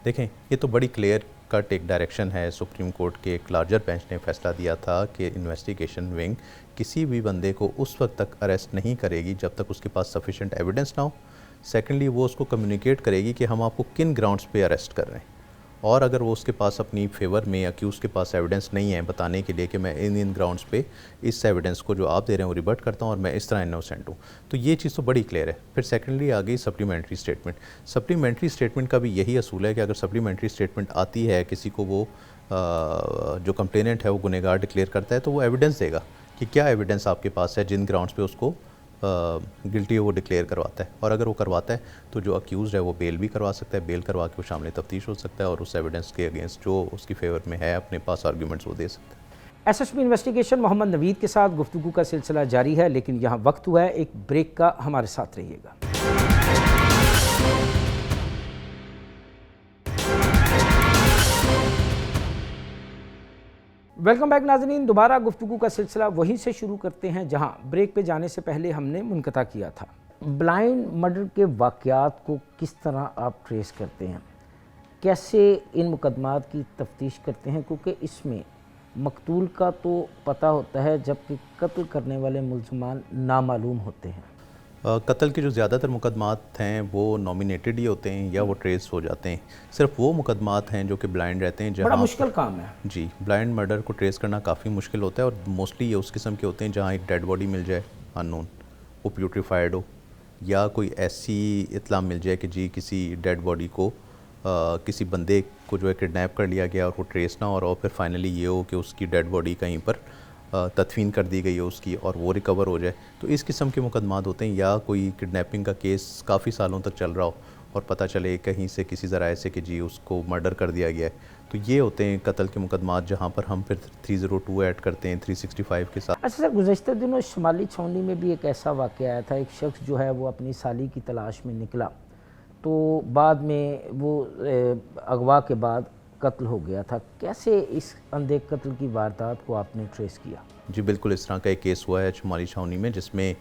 [SPEAKER 2] देखें, ये तो बड़ी क्लियर कट एक डायरेक्शन है। सुप्रीम कोर्ट के एक लार्जर बेंच ने फैसला दिया था कि इन्वेस्टिगेशन विंग किसी भी बंदे को उस वक्त तक अरेस्ट नहीं करेगी जब तक उसके पास सफिशेंट एविडेंस ना हो। सेकेंडली, वो उसको कम्युनिकेट करेगी कि हम आपको किन ग्राउंड्स पे अरेस्ट कर रहे हैं, और अगर वो उसके पास अपनी फेवर में अक्यूज़ के पास एविडेंस नहीं है बताने के लिए कि मैं इन ग्राउंड्स पे इस एविडेंस को जो आप दे रहे हैं वो रिबर्ट करता हूँ और मैं इस तरह इनोसेंट हूँ, तो ये चीज़ तो बड़ी क्लियर है। फिर सेकेंडली आ गई सप्लीमेंट्री स्टेटमेंट। सप्लीमेंट्री स्टेटमेंट का भी यही असूल है कि अगर सप्लीमेंट्री स्टेटमेंट आती है, किसी को वो जो कंप्लेनेंट है वो गुनहगार डिक्लेयर करता है तो वो एविडेंस देगा कि क्या एविडेंस आपके पास है जिन ग्राउंड्स पे उसको गिल्टी वो डिक्लेयर करवाता है, और अगर वो करवाता है तो जो अक्यूज़ है वो बेल भी करवा सकता है, बेल करवा के वो शामिल तफ्तीश हो सकता है और उस एविडेंस के अगेंस्ट जो उसकी फेवर में है अपने पास आर्ग्यूमेंट्स वो दे सकता है।
[SPEAKER 1] एसएसपी इन्वेस्टिगेशन मोहम्मद नवीद के साथ गुफ्तगू का सिलसिला जारी है, लेकिन यहाँ वक्त हुआ है एक ब्रेक का। हमारे साथ रहिएगा। वेलकम बैक नाज़रीन। दोबारा गुफ्तगू का सिलसिला वहीं से शुरू करते हैं जहां ब्रेक पे जाने से पहले हमने मुनक़ता किया था। ब्लाइंड मर्डर के वाक़यात को किस तरह आप ट्रेस करते हैं, कैसे इन मुकदमात की तफ्तीश करते हैं, क्योंकि इसमें मकतूल का तो पता होता है जबकि कत्ल करने वाले मुल्ज़मान नामालूम होते हैं।
[SPEAKER 2] कत्ल के जो ज़्यादातर मुकदमात हैं वो नॉमिनेटेड ही होते हैं या वो ट्रेस हो जाते हैं। सिर्फ वो मुकदमात हैं जो कि ब्लाइंड रहते हैं, जहाँ
[SPEAKER 1] बड़ा मुश्किल काम है।
[SPEAKER 2] जी, ब्लाइंड मर्डर को ट्रेस करना काफ़ी मुश्किल होता है और मोस्टली ये उस किस्म के होते हैं जहाँ एक डेड बॉडी मिल जाए अननोन, वो प्यूट्रीफाइड हो, या कोई ऐसी इत्ला मिल जाए कि जी किसी डेड बॉडी को किसी बंदे को जो है किडनैप कर लिया गया और वो ट्रेस ना हो रहा हो, फिर फाइनली ये हो कि उसकी डेड बॉडी कहीं पर तदफीन कर दी गई है उसकी और वो रिकवर हो जाए। तो इस किस्म के मुकदमात होते हैं, या कोई किडनैपिंग का केस काफ़ी सालों तक चल रहा हो और पता चले कहीं से किसी ज़राए से कि जी उसको मर्डर कर दिया गया है। तो ये होते हैं कत्ल के मुकदमात जहाँ पर हम फिर 302 ऐड करते हैं 365 के साथ।
[SPEAKER 1] अच्छा सर, गुज़श्ता दिनों शुमाली छावनी में भी एक ऐसा वाक़या आया था, एक शख्स जो है वो अपनी साली की तलाश में निकला तो बाद में वो अगवा के बाद कत्ल हो गया था। कैसे इस अंधे कत्ल की वारदात को आपने ट्रेस किया?
[SPEAKER 2] जी बिल्कुल, इस तरह का एक केस हुआ है शुमाली छावनी में जिसमें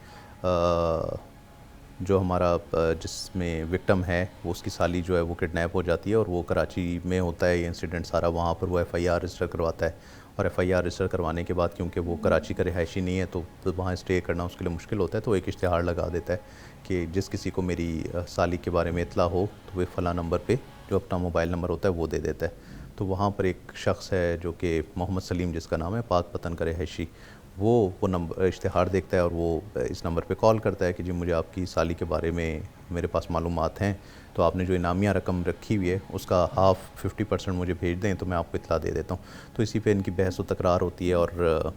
[SPEAKER 2] जो हमारा जिसमें विक्टिम है वो उसकी साली जो है वो किडनैप हो जाती है और वो कराची में होता है ये इंसिडेंट सारा। वहाँ पर वो FIR रजिस्टर करवाता है और FIR रजिस्टर करवाने के बाद क्योंकि वो कराची का रिहायशी नहीं है तो वहाँ स्टे करना उसके लिए मुश्किल होता है, तो एक इश्तिहार लगा देता है कि जिस किसी को मेरी साली के बारे में इतला हो तो वे फ़लाँ नंबर पे जो अपना मोबाइल नंबर होता है वो दे देता है। तो वहाँ पर एक शख्स है जो कि मोहम्मद सलीम जिसका नाम है, पाक पतन का रिहायशी, वो नंबर इश्तिहार देखता है और वो इस नंबर पे कॉल करता है कि जी मुझे आपकी साली के बारे में मेरे पास मालूमात हैं, तो आपने जो इनामिया रकम रखी हुई है उसका हाफ़ 50% मुझे भेज दें तो मैं आपको इतला दे देता हूँ। तो इसी पे इनकी बहस व तकरार होती है और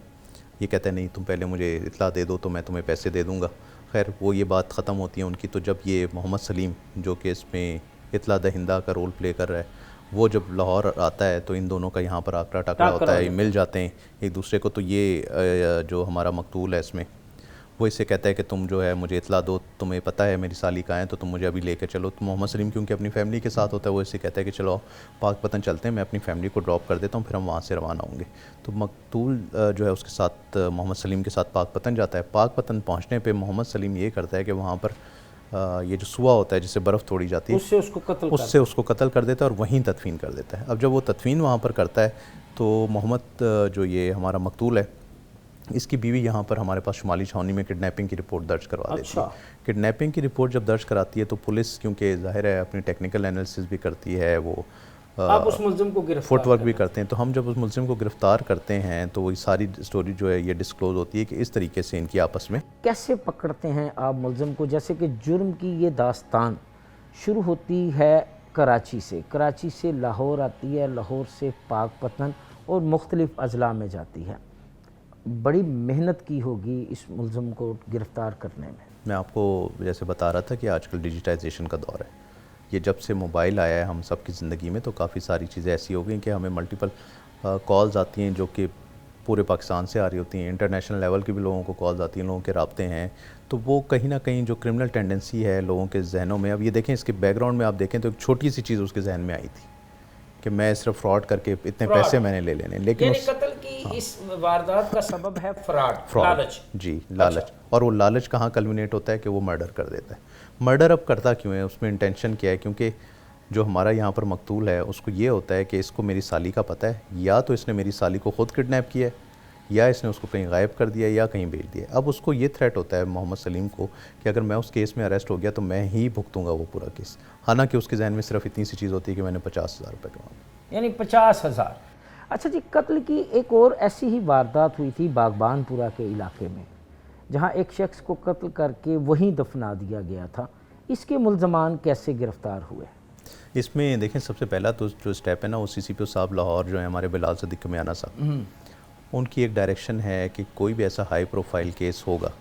[SPEAKER 2] ये कहते हैं नहीं तुम पहले मुझे इतला दे दो तो मैं तुम्हें पैसे दे दूँगा। खैर वो ये बात ख़त्म होती है उनकी। तो जब ये मोहम्मद सलीम जो कि इसमें इतला दहिंदा का रोल प्ले कर रहा है वो जब लाहौर आता है तो इन दोनों का यहाँ पर आकड़ा टाकरा होता है, मिल जाते हैं एक दूसरे को। तो ये जो हमारा मकतूल है इसमें वो इससे कहता है कि तुम जो है मुझे इतला दो, तुम्हें पता है मेरी साली कहाँ है तो तुम मुझे अभी लेकर चलो। तो मोहम्मद सलीम क्योंकि अपनी फैमिली के साथ होता है वो इससे कहता है कि चलो पाक पतन चलते हैं, मैं अपनी फैमिली को ड्रॉप कर देता हूँ फिर हम वहाँ से रवाना होंगे। तो मकतूल जो है उसके साथ मोहम्मद सलीम के साथ पाक पतन जाता है। पाक पतन पहुँचने पर मोहम्मद सलीम ये करता है कि वहाँ पर ये जो सुआ होता है जिससे बर्फ़ तोड़ी जाती है उससे उसको कत्ल कर देता है और वहीं तदफीन कर देता है। अब जब वो तदफीन वहाँ पर करता है तो मोहम्मद जो ये हमारा मकतूल है इसकी बीवी यहाँ पर हमारे पास शुमाली छावनी में किडनैपिंग की रिपोर्ट दर्ज करवा देती है। किडनैपिंग की रिपोर्ट जब दर्ज कराती है तो पुलिस क्योंकि ज़ाहिर है अपनी टेक्निकल एनालिसिस भी करती है, वो
[SPEAKER 1] आप उस मुल्ज़िम को
[SPEAKER 2] फुटवर्क भी करते हैं। तो हम जब उस मुल्ज़िम को गिरफ़्तार करते हैं तो वो सारी स्टोरी जो है ये डिस्क्लोज़ होती है कि इस तरीके से इनकी आपस में
[SPEAKER 1] कैसे पकड़ते हैं आप मुल्ज़िम को। जैसे कि जुर्म की ये दास्तान शुरू होती है कराची से लाहौर आती है, लाहौर से पाक पतन और मुख्तलिफ़ अजला में जाती है। बड़ी मेहनत की होगी इस मुल्ज़िम को गिरफ़्तार करने में।
[SPEAKER 2] मैं आपको जैसे बता रहा था कि आजकल डिजिटाइजेशन का दौर है, ये जब से मोबाइल आया है हम सब की ज़िंदगी में तो काफ़ी सारी चीज़ें ऐसी हो गई कि हमें मल्टीपल कॉल्स आती हैं जो कि पूरे पाकिस्तान से आ रही होती हैं, इंटरनेशनल लेवल की भी लोगों को कॉल्स आती हैं, लोगों के राब्ते हैं। तो वो कहीं ना कहीं जो क्रिमिनल टेंडेंसी है लोगों के जहनों में, अब ये देखें इसके बैकग्राउंड में आप देखें तो एक छोटी सी चीज़ उसके जहन में आई थी कि मैं सिर्फ फ्रॉड करके इतने पैसे मैंने ले लेने, लेकिन
[SPEAKER 1] कत्ल की इस वारदात का सबब है फ्रॉड, लालच।
[SPEAKER 2] जी, लालच। अच्छा। और वो लालच कहाँ कल्मिनेट होता है कि वो मर्डर कर देता है। मर्डर अब करता क्यों है, उसमें इंटेंशन क्या है? क्योंकि जो हमारा यहाँ पर मकतूल है उसको ये होता है कि इसको मेरी साली का पता है, या तो इसने मेरी साली को ख़ुद किडनैप किया है या इसने उसको कहीं गायब कर दिया या कहीं भेज दिया। अब उसको ये थ्रेट होता है मोहम्मद सलीम को कि अगर मैं उस केस में अरेस्ट हो गया तो मैं ही भुगतूंगा वो पूरा केस। हालांकि उसके जहन में सिर्फ इतनी सी चीज़ होती है कि मैंने 50,000 रुपये कमाए,
[SPEAKER 1] यानी 50,000। अच्छा जी, कत्ल की एक और ऐसी ही वारदात हुई थी बागबानपुरा के इलाके में जहाँ एक शख्स को कत्ल करके वहीं दफना दिया गया था। इसके मुल्ज़मान कैसे गिरफ़्तार हुए?
[SPEAKER 2] इसमें देखें सबसे पहला तो जो स्टेप है ना वो CCPO साहब लाहौर जो है हमारे बिलाल सदीक कमियाना साहब, उनकी एक डायरेक्शन है कि कोई भी ऐसा हाई प्रोफाइल केस होगा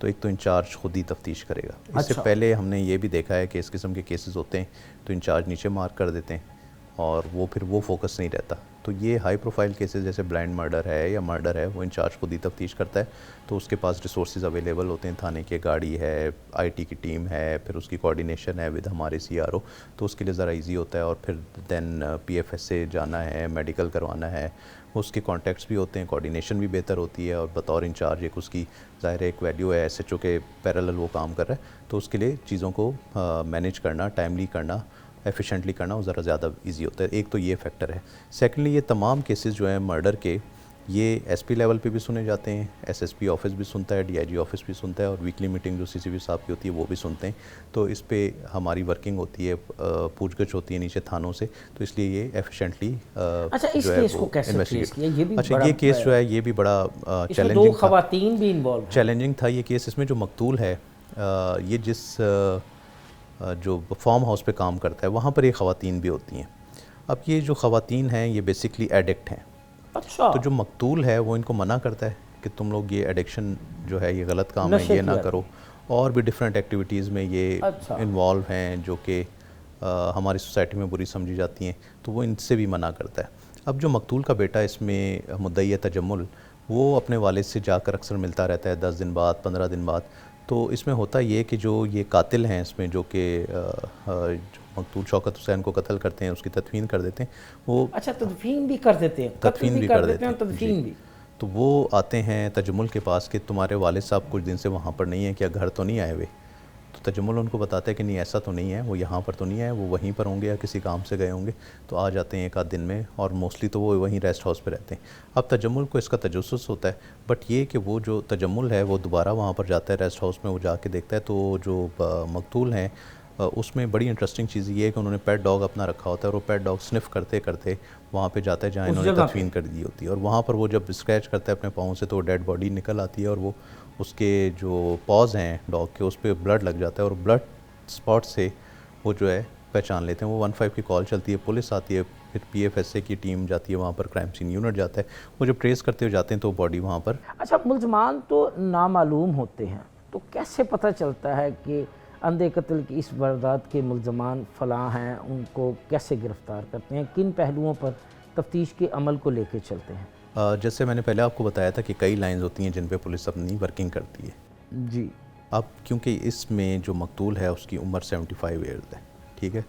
[SPEAKER 2] तो एक तो इंचार्ज खुद ही तफ्तीश करेगा। इससे
[SPEAKER 1] अच्छा।
[SPEAKER 2] पहले हमने ये भी देखा है कि इस किस्म के केसेस होते हैं तो इंचार्ज नीचे मार्क कर देते हैं और वो फिर वो फोकस नहीं रहता। तो ये हाई प्रोफाइल केसेस जैसे ब्लाइंड मर्डर है या मर्डर है, वो इंचार्ज खुद ही तफ्तीश करता है। तो उसके पास रिसोर्सेज अवेलेबल होते हैं, थाने की गाड़ी है, आईटी की टीम है, फिर उसकी कोऑर्डिनेशन है विद हमारे सीआरओ, तो उसके लिए ज़रा इजी होता है। और फिर देन पीएफएस से जाना है, मेडिकल करवाना है, उसके कॉन्टैक्ट्स भी होते हैं, कोऑर्डिनेशन भी बेहतर होती है। और बतौर इंचार्ज एक उसकी ज़ाहिर एक वैल्यू है, एसएचओ के पैरेलल वो काम कर रहा है, तो उसके लिए चीज़ों को मैनेज करना, टाइमली करना, एफिशिएंटली करना वो ज़रा ज़्यादा इजी होता है। एक तो ये फैक्टर है। सेकेंडली, ये तमाम केसेस जो हैं मर्डर के, ये एसपी लेवल पे भी सुने जाते हैं, एसएसपी ऑफिस भी सुनता है, डीआईजी ऑफिस भी सुनता है, और वीकली मीटिंग जो सीसीपी साहब की होती है वो भी सुनते हैं। तो इस पे हमारी वर्किंग होती है, पूछगछ होती है नीचे थानों से, तो इसलिए ये एफिशिएंटली
[SPEAKER 1] अच्छा, इस केस को कैसे ट्रेस किया? ये भी
[SPEAKER 2] अच्छा,
[SPEAKER 1] बड़ा
[SPEAKER 2] ये केस जो है ये भी बड़ा
[SPEAKER 1] इसमें दो खवातीन भी इन्वॉल्व हैं।
[SPEAKER 2] चैलेंजिंग था ये केस। इसमें जो मकतूल है ये जिस जो फार्म हाउस पे काम करता है वहाँ पर ये ख़वातीन भी होती हैं। अब ये जो ख़वातीन हैं ये बेसिकली एडिक्ट हैं।
[SPEAKER 1] अच्छा।
[SPEAKER 2] तो जो मकतूल है वो इनको मना करता है कि तुम लोग ये एडिक्शन जो है ये गलत काम है, ये ना करो। और भी डिफरेंट एक्टिविटीज़ में ये इन्वॉल्व हैं जो कि हमारी सोसाइटी में बुरी समझी जाती हैं, तो वो इनसे भी मना करता है। अब जो मकतूल का बेटा इसमें मुद्दई है तजम्मुल, वो अपने वालिद से जाकर अक्सर मिलता रहता है 10 दिन बाद, 15 दिन बाद। तो इसमें होता ये कि जो ये कातिल हैं इसमें जो कि जो मकतूल शौकत हुसैन को कत्ल करते हैं, उसकी तदफीन कर देते हैं वो।
[SPEAKER 1] अच्छा, तदफीन भी कर देते हैं?
[SPEAKER 2] तदफीन भी कर देते हैं,
[SPEAKER 1] तदफीन भी।
[SPEAKER 2] तो वो आते हैं तजम्मुल के पास कि तुम्हारे वालिद साहब कुछ दिन से वहाँ पर नहीं है, क्या घर तो नहीं आए हुए? तो तजम्मुल उनको बताता है कि नहीं ऐसा तो नहीं है, वो यहाँ पर तो नहीं आए, वो वहीं पर होंगे या किसी काम से गए होंगे, तो आ जाते हैं एक आध दिन में, और मोस्टली तो वो वहीं रेस्ट हाउस पे रहते हैं। अब तजम्मुल को इसका तजस्सुस होता है, बट ये कि वो जो तजम्मुल है वो दोबारा वहाँ पर जाता है रेस्ट हाउस में, वो जाके देखता है तो जो मकतूल हैं उसमें बड़ी इंटरेस्टिंग चीज़ ये है कि उन्होंने पेट डॉग अपना रखा होता है, और वो पेट डॉग स्निफ़ करते करते वहाँ पे जाता है जहाँ इन्होंने तदफीन कर दी होती है, और वहाँ पर वो जब स्क्रैच करता है अपने पाँव से तो डेड बॉडी निकल आती है, और वो उसके जो पॉज हैं डॉग के उस पर ब्लड लग जाता है, और ब्लड स्पॉट से वो जो है पहचान लेते हैं। वो 15 की कॉल चलती है, पुलिस आती है, फिर पीएफएसए की टीम जाती है वहाँ पर, क्राइम सीन यूनिट जाता है, वो जब ट्रेस करते हुए जाते हैं तो बॉडी वहाँ पर।
[SPEAKER 1] अच्छा, मुलजमान तो नामालूम होते हैं, तो कैसे पता चलता है कि अंधे कत्ल की इस वारदात के मुलजमान फ़लाँ हैं? उनको कैसे गिरफ़्तार करते हैं? किन पहलुओं पर तफ्तीश के अमल को लेकर चलते हैं?
[SPEAKER 2] जैसे मैंने पहले आपको बताया था कि कई लाइंस होती हैं जिन पे पुलिस अपनी वर्किंग करती है
[SPEAKER 1] जी।
[SPEAKER 2] अब क्योंकि इसमें जो मकतूल है उसकी उम्र 75 ईयर्स है, ठीक है,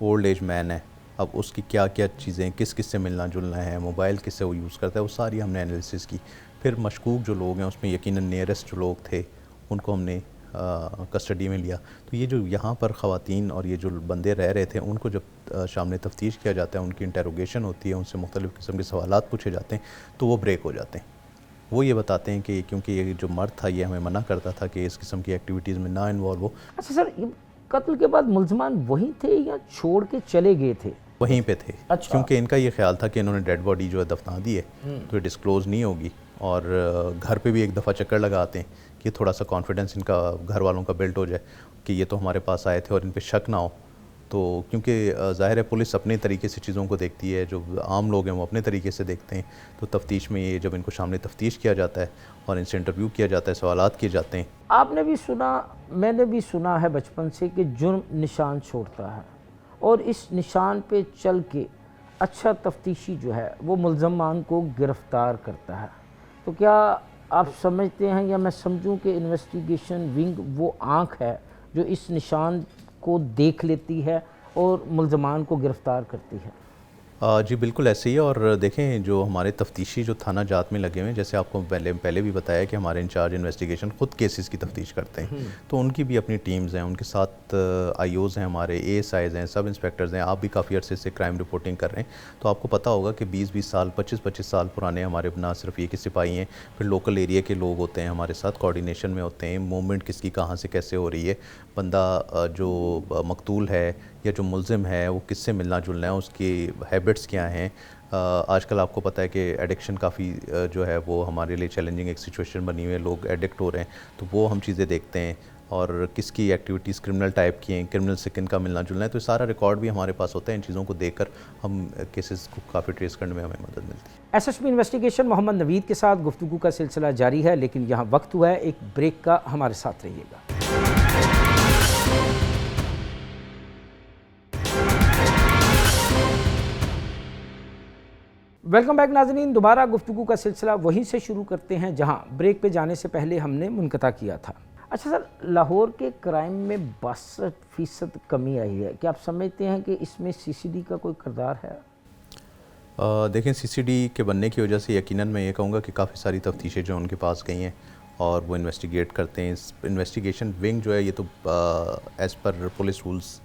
[SPEAKER 2] ओल्ड एज मैन है। अब उसकी क्या क्या चीज़ें, किस किस से मिलना जुलना है, मोबाइल किस से वो यूज़ करता है, वो सारी हमने एनालिसिस की। फिर मशकूक जो लोग हैं उसमें यकीनन नियरेस्ट जो लोग थे उनको हमने कस्टडी में लिया। तो ये जो यहाँ पर ख़वातीन और ये जो बंदे रह रहे थे उनको जब सामने तफ्तीश किया जाता है, उनकी इंटेरोगेशन होती है, उनसे मुख्तलिफ़ किस्म के सवालात पूछे जाते हैं, तो वो ब्रेक हो जाते हैं। वो ये बताते हैं कि क्योंकि ये जो मर्द था ये हमें मना करता था कि इस किस्म की एक्टिविटीज़ में ना इन्वॉल्व हो।
[SPEAKER 1] अच्छा सर, कत्ल के बाद मुलजमान वहीं थे या छोड़ के चले गए थे?
[SPEAKER 2] वहीं पे थे।
[SPEAKER 1] अच्छा।
[SPEAKER 2] क्योंकि इनका ये ख्याल था कि इन्होंने डेड बॉडी जो है दफना दी है तो ये डिस्क्लोज़ नहीं होगी, और घर पे भी एक दफ़ा चक्कर लगाते हैं कि थोड़ा सा कॉन्फिडेंस इनका घर वालों का बिल्ट हो जाए कि ये तो हमारे पास आए थे और इन पे शक ना हो। तो क्योंकि ज़ाहिर है पुलिस अपने तरीके से चीज़ों को देखती है, जो आम लोग हैं वो अपने तरीके से देखते हैं। तो तफ्तीश में ये जब इनको सामने तफ्तीश किया जाता है और इनसे इंटरव्यू किया जाता है, सवालात किए जाते हैं।
[SPEAKER 1] आपने भी सुना, मैंने भी सुना है बचपन से कि जुर्म निशान छोड़ता है, और इस निशान पे चल के अच्छा तफ्तीशी जो है वो मुलजमान को गिरफ़्तार करता है। तो क्या आप समझते हैं या मैं समझूं कि इन्वेस्टिगेशन विंग वो आँख है जो इस निशान को देख लेती है और मुलजमान को गिरफ़्तार करती है?
[SPEAKER 2] जी बिल्कुल ऐसे ही है। और देखें जो हमारे तफ्तीशी जो थाना जात में लगे हुए हैं, जैसे आपको पहले भी बताया कि हमारे इंचार्ज इन्वेस्टिगेशन ख़ुद केसेस की तफ्तीश करते हैं, तो उनकी भी अपनी टीम्स हैं, उनके साथ आईओज़ हैं, हमारे एएसआईज़ हैं, सब इंस्पेक्टर्स हैं। आप भी काफ़ी अरसे से क्राइम रिपोर्टिंग कर रहे हैं, तो आपको पता होगा कि 20-20 साल 25-25 साल पुराने हमारे ना सिर्फ ये कि सिपाही हैं, फिर लोकल एरिया के लोग होते हैं हमारे साथ, कोऑर्डिनेशन में होते हैं, मूवमेंट किसकी कहाँ से कैसे हो रही है, बंदा जो मकतूल है या जो मुल्ज़िम है वो किससे मिलना जुलना है, उसकी हैबिट्स क्या हैं। आजकल आपको पता है कि एडिक्शन काफ़ी जो है वो हमारे लिए चैलेंजिंग एक सिचुएशन बनी हुई है, लोग एडिक्ट हो रहे हैं, तो वो हम चीज़ें देखते हैं। और किसकी एक्टिविटीज़ क्रिमिनल टाइप की हैं, क्रिमिनल से किन का मिलना जुलना है, तो सारा रिकॉर्ड भी हमारे पास होता है। इन चीज़ों को देखकर हम केसेस को काफ़ी ट्रेस करने में हमें मदद मिलती है।
[SPEAKER 1] एसएसपी इन्वेस्टिगेशन मोहम्मद नवीद के साथ गुफ्तगू का सिलसिला जारी है, लेकिन यहाँ वक्त हुआ है एक ब्रेक का। हमारे साथ रहिएगा। वेलकम बैक नाज़रीन। दोबारा गुफ्तगू का सिलसिला वहीं से शुरू करते हैं जहां ब्रेक पे जाने से पहले हमने मुनक़ता किया था। अच्छा सर, लाहौर के क्राइम में 62% कमी आई है। क्या आप समझते हैं कि इसमें सीसीडी का कोई किरदार है?
[SPEAKER 2] देखें, सीसीडी के बनने की वजह से यकीनन मैं ये कहूँगा कि काफ़ी सारी तफ्तीशें जो उनके पास गई हैं और वो इन्वेस्टिगेट करते हैं। इस इन्वेस्टिगेशन विंग जो है ये तो एज़ पर पुलिस रूल्स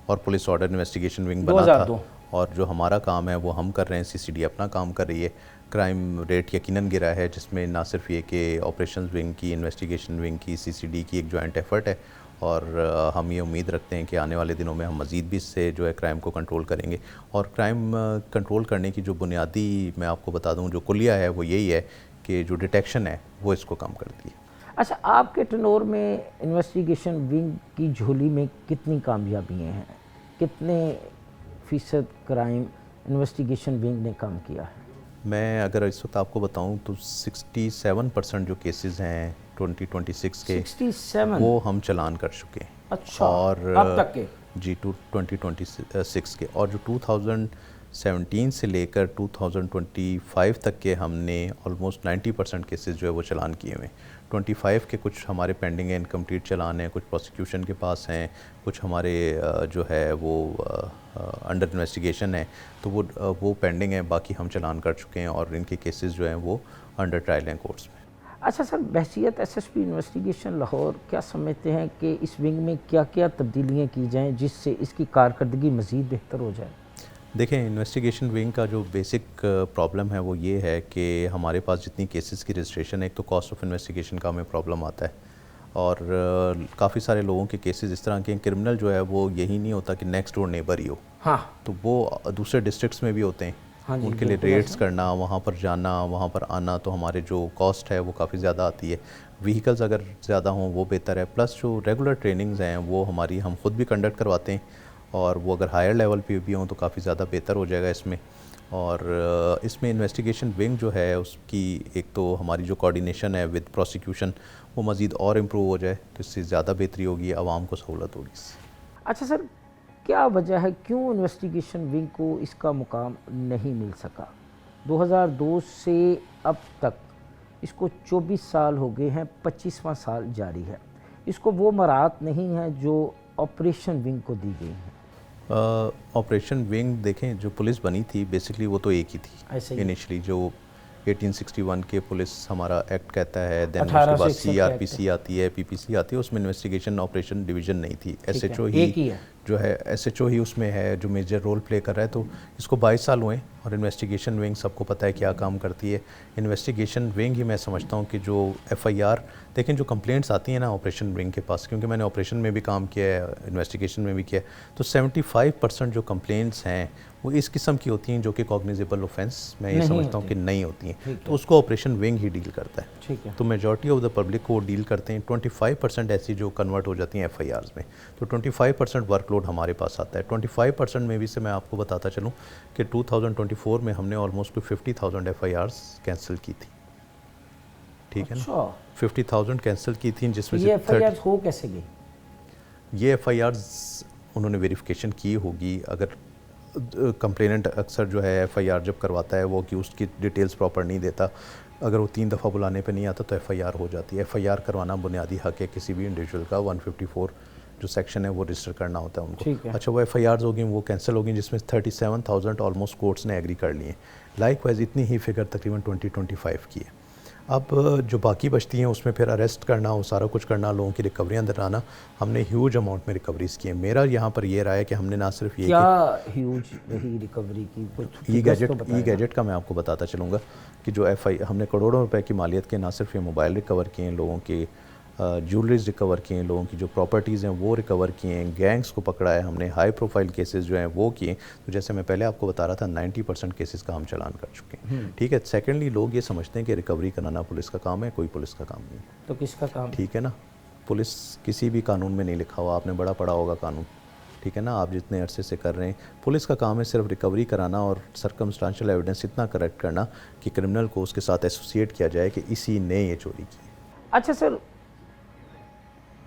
[SPEAKER 2] और पुलिस ऑर्डर इन्वेस्टिगेशन विंग बना था, और जो हमारा काम है वो हम कर रहे हैं। सीसीडी अपना काम कर रही है। क्राइम रेट यकीनन गिरा है, जिसमें ना सिर्फ ये कि ऑपरेशंस विंग की, इन्वेस्टिगेशन विंग की, सीसीडी की एक जॉइंट एफर्ट है, और हम ये उम्मीद रखते हैं कि आने वाले दिनों में हम मज़ीद भी इससे जो है क्राइम को कंट्रोल करेंगे। और क्राइम कंट्रोल करने की जो बुनियादी मैं आपको बता दूँ जो कुलिया है वो यही है कि जो डिटेक्शन है वो इसको कम करती है।
[SPEAKER 1] अच्छा, आपके टनोर में इन्वेस्टिगेशन विंग की झोली में कितनी कामयाबियाँ हैं? कितने फ़ीसद क्राइम इन्वेस्टिगेशन विंग ने काम किया है?
[SPEAKER 2] मैं अगर इस वक्त आपको बताऊं तो 67% जो केसेस हैं 2026 के
[SPEAKER 1] 67
[SPEAKER 2] वो हम चलान कर चुके हैं।
[SPEAKER 1] अच्छा,
[SPEAKER 2] और
[SPEAKER 1] अब तक के?
[SPEAKER 2] जी, 2026 के, और जो 2017 से लेकर 2025 तक के हमने ऑलमोस्ट 90% केसेस जो है वो चलान किए हुए हैं। 25 के कुछ हमारे पेंडिंग है, इनकम्प्लीट चलान हैं, कुछ प्रोसिक्यूशन के पास हैं, कुछ हमारे जो है वो अंडर इन्वेस्टिगेशन है, तो वो पेंडिंग है। बाकी हम चलान कर चुके हैं और इनके केसेस जो हैं वो अंडर ट्रायल हैं कोर्ट्स में।
[SPEAKER 1] अच्छा सर, बहसियत एसएसपी इन्वेस्टिगेशन लाहौर क्या समझते हैं कि इस विंग में क्या क्या तब्दीलियाँ की जाएँ जिससे इसकी कारकर्दगी मज़ीद बेहतर हो जाए?
[SPEAKER 2] देखें, इन्वेस्टिगेशन विंग का जो बेसिक प्रॉब्लम है वो ये है कि हमारे पास जितनी केसेस की रजिस्ट्रेशन है, एक तो कॉस्ट ऑफ इन्वेस्टिगेशन का हमें प्रॉब्लम आता है, और काफ़ी सारे लोगों के केसेस इस तरह के हैं। क्रिमिनल जो है वो यही नहीं होता कि नेक्स्ट डोर नेबर ही हो,
[SPEAKER 1] हाँ,
[SPEAKER 2] तो वो दूसरे डिस्ट्रिक्ट्स में भी होते हैं।
[SPEAKER 1] हाँ जी,
[SPEAKER 2] उनके लिए रेड्स करना, वहाँ पर जाना, वहाँ पर आना, तो हमारे जो कॉस्ट है वो काफ़ी ज़्यादा आती है। व्हीकल्स अगर ज़्यादा हों वो बेहतर है, प्लस जो रेगुलर ट्रेनिंग्स हैं वो हमारी हम खुद भी कंडक्ट करवाते हैं, और वो अगर हायर लेवल पे भी हों तो काफ़ी ज़्यादा बेहतर हो जाएगा इसमें। और इसमें इन्वेस्टिगेशन विंग जो है उसकी एक तो हमारी जो कोऑर्डिनेशन है विद प्रोसिक्यूशन वो मज़ीद और इम्प्रूव हो जाए तो इससे ज़्यादा बेहतरी होगी, आवाम को सहूलत होगी इससे।
[SPEAKER 1] अच्छा सर, क्या वजह है क्यों इन्वेस्टिगेशन विंग को इसका मुकाम नहीं मिल सका? 2002 से अब तक इसको 24 साल हो गए हैं, 25वां साल जारी है। इसको वो मराहत नहीं है जो ऑपरेशन विंग को दी गई हैं।
[SPEAKER 2] ऑपरेशन विंग देखें, जो पुलिस बनी थी बेसिकली वो तो एक ही थी इनिशियली, जो 1861 के पुलिस हमारा एक्ट कहता है, देन उसके बाद CRPC आती है, PPC आती है, उसमें इन्वेस्टिगेशन ऑपरेशन डिवीज़न नहीं थी। SHO ही जो है, SHO ही उसमें है जो मेजर रोल प्ले कर रहा है। तो इसको 22 साल हुए, और इन्वेस्टिगेशन विंग सबको पता है क्या काम करती है। इन्वेस्टिगेशन विंग ही मैं समझता हूँ कि जो FIR देखें, जो कंप्लेंट्स आती हैं ना ऑपरेशन विंग के पास, क्योंकि मैंने ऑपरेशन में भी काम किया है, इन्वेस्टिगेशन में भी किया है, तो 75% जो कंप्लेंट्स हैं वो इस किस्म की होती हैं जो कि कॉग्निजेबल ऑफेंस मैं ये समझता हूँ कि नहीं होती हैं, तो उसको ऑपरेशन विंग ही डील करता है।
[SPEAKER 1] ठीक है।
[SPEAKER 2] तो मेजॉरिटी ऑफ द पब्लिक को डील करते हैं। 25% ऐसी जो कन्वर्ट हो जाती हैं FIRs में, तो 25% वर्कलोड हमारे पास आता है। 25% में भी से मैं आपको बताता चलूँ कि 2024 में हमने ऑलमोस्ट 50,000 FIRs कैंसिल की थी। ठीक है ना, 50,000 कैंसिल की थी, जिसमें
[SPEAKER 1] ये FIRs हो कैसे गई?
[SPEAKER 2] ये FIRs उन्होंने वेरिफिकेशन की होगी। अगर कंप्लेनेंट अक्सर जो है FIR जब करवाता है वो कि उसकी डिटेल्स प्रॉपर नहीं देता, अगर वो 3 दफ़ा बुलाने पे नहीं आता तो FIR हो जाती है। FIR करवाना बुनियादी हक है किसी भी इंडिविजुअल का, 154 जो सेक्शन है वो रजिस्टर करना होता है उनको। अच्छा, वो FIRs होगी, वो कैंसिल होगी, जिसमें 37,000 ऑलमोस्ट कोर्ट्स ने एग्री कर लिए। लाइकवाइज इतनी ही फिगर तकरीबन 2025 की है। अब जो बाकी बचती हैं उसमें फिर अरेस्ट करना, वो सारा कुछ करना, लोगों की रिकवरी अंदर आना, हमने ह्यूज अमाउंट में रिकवरीज की है। मेरा यहाँ पर ये रहा है कि हमने ना सिर्फ ये
[SPEAKER 1] क्या ह्यूज रही रिकवरी की,
[SPEAKER 2] ई गैजेट का मैं आपको बताता चलूँगा कि जो हमने करोड़ों रुपए की मालियत के ना सिर्फ ये मोबाइल रिकवर किए हैं, लोगों के ज्वेलरीज रिकवर किए हैं, लोगों की जो प्रॉपर्टीज़ हैं वो रिकवर किए हैं, गैंग्स को पकड़ा है हमने, हाई प्रोफाइल केसेस जो हैं वो किए। तो जैसे मैं पहले आपको बता रहा था 90% केसेस का हम चालान कर चुके हैं। ठीक है। सेकेंडली, लोग ये समझते हैं कि रिकवरी कराना पुलिस का काम है, कोई पुलिस का काम नहीं।
[SPEAKER 1] तो किसका काम?
[SPEAKER 2] ठीक है ना, पुलिस किसी भी कानून में नहीं लिखा हुआ, आपने बड़ा पढ़ा होगा कानून, ठीक है ना। आप जितने अरसे से कर रहे हैं, पुलिस का काम है सिर्फ रिकवरी कराना और सर्कमस्टांशियल एविडेंस इतना करेक्ट करना कि क्रिमिनल को उसके साथ एसोसिएट किया जाए कि इसी ने ये चोरी की।
[SPEAKER 1] अच्छा सर,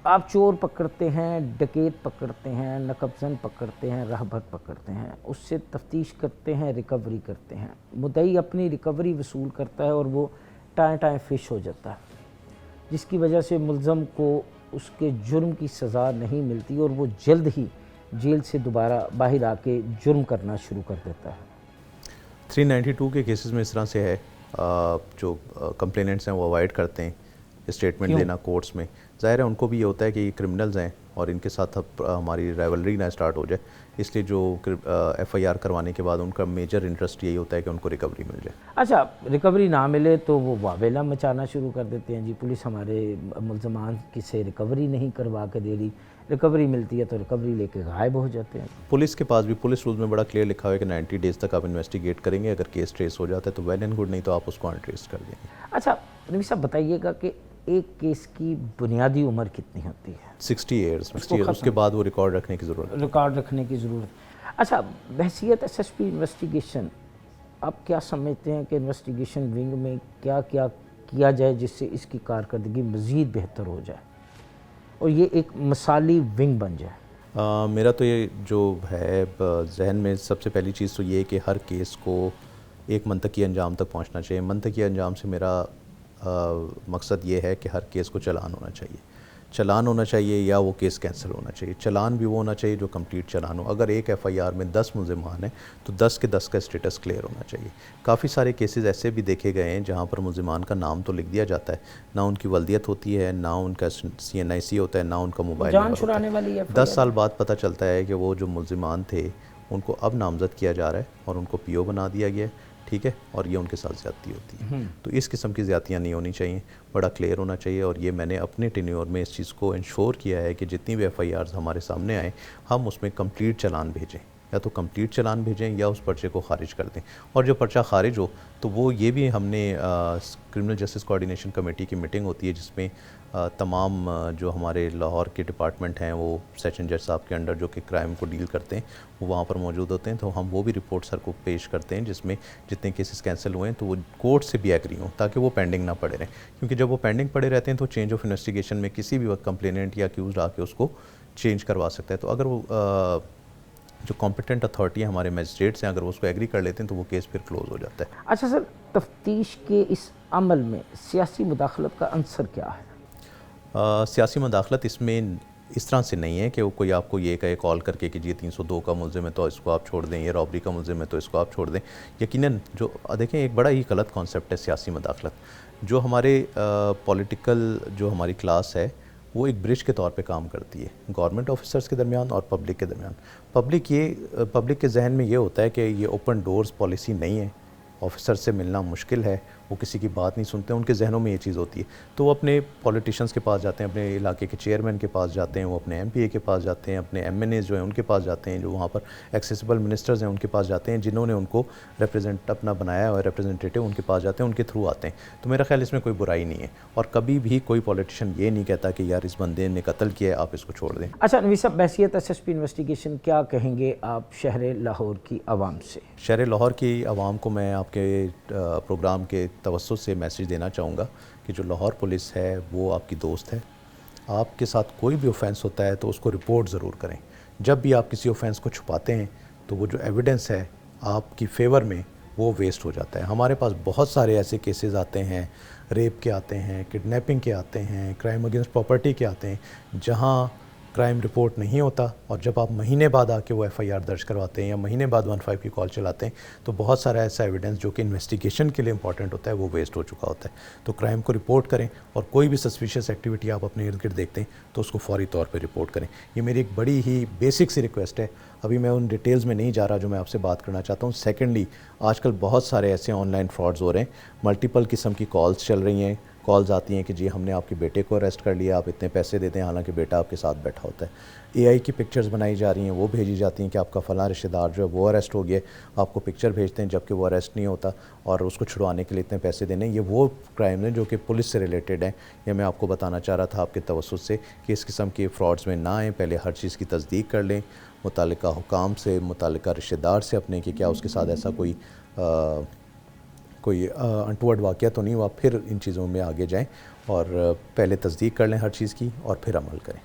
[SPEAKER 1] आप चोर पकड़ते हैं, डकैत पकड़ते हैं, नकबजन पकड़ते हैं, राहबर पकड़ते हैं, उससे तफ्तीश करते हैं, रिकवरी करते हैं, मुद्दई अपनी रिकवरी वसूल करता है और वो टाएं टाएं फिश हो जाता है, जिसकी वजह से मुल्ज़म को उसके जुर्म की सज़ा नहीं मिलती और वो जल्द ही जेल से दोबारा बाहर आके जुर्म करना शुरू कर देता है।
[SPEAKER 2] 392 के केसेस में इस तरह से है, जो कंप्लेनेंट्स हैं वो अवॉइड करते हैं स्टेटमेंट देना कोर्ट्स में। ज़ाहिर है उनको भी ये होता है कि ये क्रिमिनल्स हैं और इनके साथ अब हमारी राइवलरी ना स्टार्ट हो जाए, इसलिए जो एफआईआर करवाने के बाद उनका मेजर इंटरेस्ट यही होता है कि उनको रिकवरी मिल जाए।
[SPEAKER 1] अच्छा, रिकवरी ना मिले तो वो वावेला मचाना शुरू कर देते हैं, जी पुलिस हमारे मुल्ज़मान से रिकवरी नहीं करवा के दे रही, रिकवरी मिलती है तो रिकवरी लेके गायब हो जाते हैं।
[SPEAKER 2] पुलिस के पास भी पुलिस रूल्स में बड़ा क्लियर लिखा हुआ है कि 90 डेज़ तक आप इन्वेस्टिगेट करेंगे, अगर केस ट्रेस हो जाता है तो वेल एंड गुड, नहीं तो आप उसको अनट्रेस कर देंगे।
[SPEAKER 1] अच्छा रवि साहब, बताइएगा कि एक केस की बुनियादी उम्र कितनी होती है?
[SPEAKER 2] 60 ईयर्स, उसके बाद वो रिकॉर्ड रखने की ज़रूरत है।
[SPEAKER 1] रिकॉर्ड रखने की ज़रूरत। अच्छा, बहसियत एसएसपी इन्वेस्टिगेशन, आप क्या समझते हैं कि इन्वेस्टिगेशन विंग में क्या क्या किया जाए जिससे इसकी कारकर्दगी मज़ीद बेहतर हो जाए और ये एक मिसाली विंग बन जाए?
[SPEAKER 2] मेरा तो ये जो है जहन में सबसे पहली चीज़ तो ये है कि हर केस को एक मंतकी अंजाम तक पहुंचना चाहिए। मंतकी अंजाम से मेरा मकसद ये है कि हर केस को चालान होना चाहिए, चालान होना चाहिए या वो केस कैंसिल होना चाहिए। चालान भी वो होना चाहिए जो कंप्लीट चालान हो। अगर एक एफआईआर में 10 मुल्ज़िमान हैं तो 10 के 10 का स्टेटस क्लियर होना चाहिए। काफ़ी सारे केसेस ऐसे भी देखे गए हैं जहाँ पर मुल्ज़िमान का नाम तो लिख दिया जाता है, ना उनकी वल्दियत होती है, ना उनका CNIC होता है, ना उनका मोबाइल
[SPEAKER 1] जान छुड़ाने वाली है।
[SPEAKER 2] 10 साल बाद पता चलता है कि वो जो मुल्ज़िमान थे उनको अब नामज़द किया जा रहा है और उनको PO बना दिया गया है, ठीक है, और ये उनके साथ ज़्यादती होती है। तो इस किस्म की ज़्यादतियाँ नहीं होनी चाहिए, बड़ा क्लियर होना चाहिए। और ये मैंने अपने टेन्योर में इस चीज़ को इंश्योर किया है कि जितनी भी FIRs हमारे सामने आए हम उसमें कंप्लीट चालान भेजें, या तो कंप्लीट चालान भेजें या उस पर्चे को खारिज कर दें। और जो पर्चा खारिज हो तो वो ये भी हमने क्रिमिनल जस्टिस कोऑर्डिनेशन कमेटी की मीटिंग होती है जिसमें तमाम जो हमारे लाहौर के डिपार्टमेंट हैं वो सेशन जज साहब के अंडर जो कि क्राइम को डील करते हैं वो वहाँ पर मौजूद होते हैं। तो हम वो भी रिपोर्ट सर को पेश करते हैं जिसमें जितने केसेस कैंसिल हुए हैं तो वो कोर्ट से भी एग्री हों ताकि वो पेंडिंग ना पड़े रहें, क्योंकि जब वो पेंडिंग पड़े रहते हैं तो चेंज ऑफ इन्वेस्टिगेशन में किसी भी वक्त कंप्लेनेंट या अक्यूज़ड आके उसको चेंज करवा सकता है। तो अगर वो जो कॉम्पिटेंट अथॉरिटी है हमारे मजिस्ट्रेट्स हैं, अगर वो उसको एग्री कर लेते हैं तो वो केस फिर क्लोज हो जाता है।
[SPEAKER 1] अच्छा सर, तफ्तीश के इस अमल में सियासी मुदाखलत का अंसर क्या है?
[SPEAKER 2] सियासी मुदाखलत इसमें इस तरह से नहीं है कि वो कोई आपको ये कहे कॉल करके कि जी 302 का मुल्ज़िम है तो इसको आप छोड़ दें, ये रॉबरी का मुल्ज़िम है तो इसको आप छोड़ दें। यकीनन जो देखें एक बड़ा ही गलत कॉन्सेप्ट है सियासी मुदाखलत। जो हमारे पॉलिटिकल जो हमारी क्लास है वो एक ब्रिज के तौर पे काम करती है गवर्नमेंट ऑफिसर्स के दरमियान और पब्लिक के दरमियान। पब्लिक के जहन में ये होता है कि ये ओपन डोर्स पॉलिसी नहीं है, ऑफिसर से मिलना मुश्किल है, वो किसी की बात नहीं सुनते, उनके जहनों में ये चीज़ होती है। तो वो अपने पॉलिटिशियंस के पास जाते हैं, अपने इलाके के चेयरमैन के पास जाते हैं, वो अपने MPA के पास जाते हैं, अपने MNAs जो हैं उनके पास जाते हैं, जो वहाँ पर एक्सेसिबल मिनिस्टर्स हैं उनके पास जाते हैं, जिन्होंने उनको रिप्रेजेंट अपना बनाया और रिप्रेजेंटेटिव उनके पास जाते हैं, उनके थ्रू आते हैं। तो मेरा ख्याल इसमें कोई बुराई नहीं है और कभी भी कोई पॉलिटिशियन ये नहीं कहता कि यार इस बंदे ने कत्ल किया है आप इसको छोड़ दें।
[SPEAKER 1] अच्छा नवी साहब, बहसियत SSP इन्वेस्टिगेशन क्या कहेंगे आप शहर लाहौर की आवाम से?
[SPEAKER 2] शहर लाहौर की आवाम को मैं आपके प्रोग्राम के तवज्जुह से मैसेज देना चाहूँगा कि जो लाहौर पुलिस है वो आपकी दोस्त है। आपके साथ कोई भी ऑफेंस होता है तो उसको रिपोर्ट ज़रूर करें। जब भी आप किसी ऑफेंस को छुपाते हैं तो वो जो एविडेंस है आपकी फेवर में वो वेस्ट हो जाता है। हमारे पास बहुत सारे ऐसे केसेस आते हैं, रेप के आते हैं, किडनैपिंग के आते हैं, क्राइम अगेंस्ट प्रॉपर्टी के आते हैं, जहाँ क्राइम रिपोर्ट नहीं होता और जब आप महीने बाद आके वो FIR दर्ज करवाते हैं या महीने बाद 15 की कॉल चलाते हैं तो बहुत सारा ऐसा एविडेंस जो कि इन्वेस्टिगेशन के लिए इंपॉर्टेंट होता है वो वेस्ट हो चुका होता है। तो क्राइम को रिपोर्ट करें और कोई भी सस्पिशियस एक्टिविटी आप अपने इर्द गिर्द देखते हैं तो उसको फौरी तौर पर रिपोर्ट करें। ये मेरी एक बड़ी ही बेसिक सी रिक्वेस्ट है। अभी मैं उन डिटेल्स में नहीं जा रहा जो मैं आपसे बात करना चाहता हूँ। सेकेंडली, आजकल बहुत सारे ऐसे ऑनलाइन फ्रॉड्स हो रहे हैं, मल्टीपल किस्म की कॉल्स चल रही हैं, कॉल्स आती हैं कि जी हमने आपके बेटे को अरेस्ट कर लिया, आप इतने पैसे देते हैं, हालांकि बेटा आपके साथ बैठा होता है। एआई की पिक्चर्स बनाई जा रही हैं, वो भेजी जाती हैं कि आपका फ़लाँ रिश्तेदार जो है वो अरेस्ट हो गया, आपको पिक्चर भेजते हैं जबकि वो अरेस्ट नहीं होता और उसको छुड़वाने के लिए इतने पैसे देने। ये वो क्राइम हैं जो कि पुलिस से रिलेटेड हैं। ये मैं आपको बताना चाह रहा था आपके तवज्जुह से कि इस किस्म के फ्रॉड्स में ना आएँ, पहले हर चीज़ की तस्दीक कर लें मुतल्लिका हुकाम से, मुतल्लिका रिश्तेदार से अपने कि क्या उसके साथ ऐसा कोई अनटूवर्ड वाक़या तो नहीं हुआ, फिर इन चीज़ों में आगे जाएं और पहले तस्दीक कर लें हर चीज़ की और फिर अमल करें।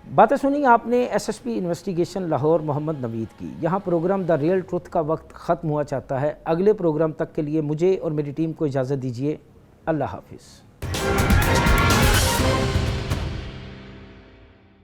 [SPEAKER 1] बातें सुनी आपने एसएसपी इन्वेस्टिगेशन लाहौर मोहम्मद नवीद की। यहाँ प्रोग्राम द रियल ट्रुथ का वक्त ख़त्म हुआ चाहता है। अगले प्रोग्राम तक के लिए मुझे और मेरी टीम को इजाज़त दीजिए। अल्लाह हाफिज़।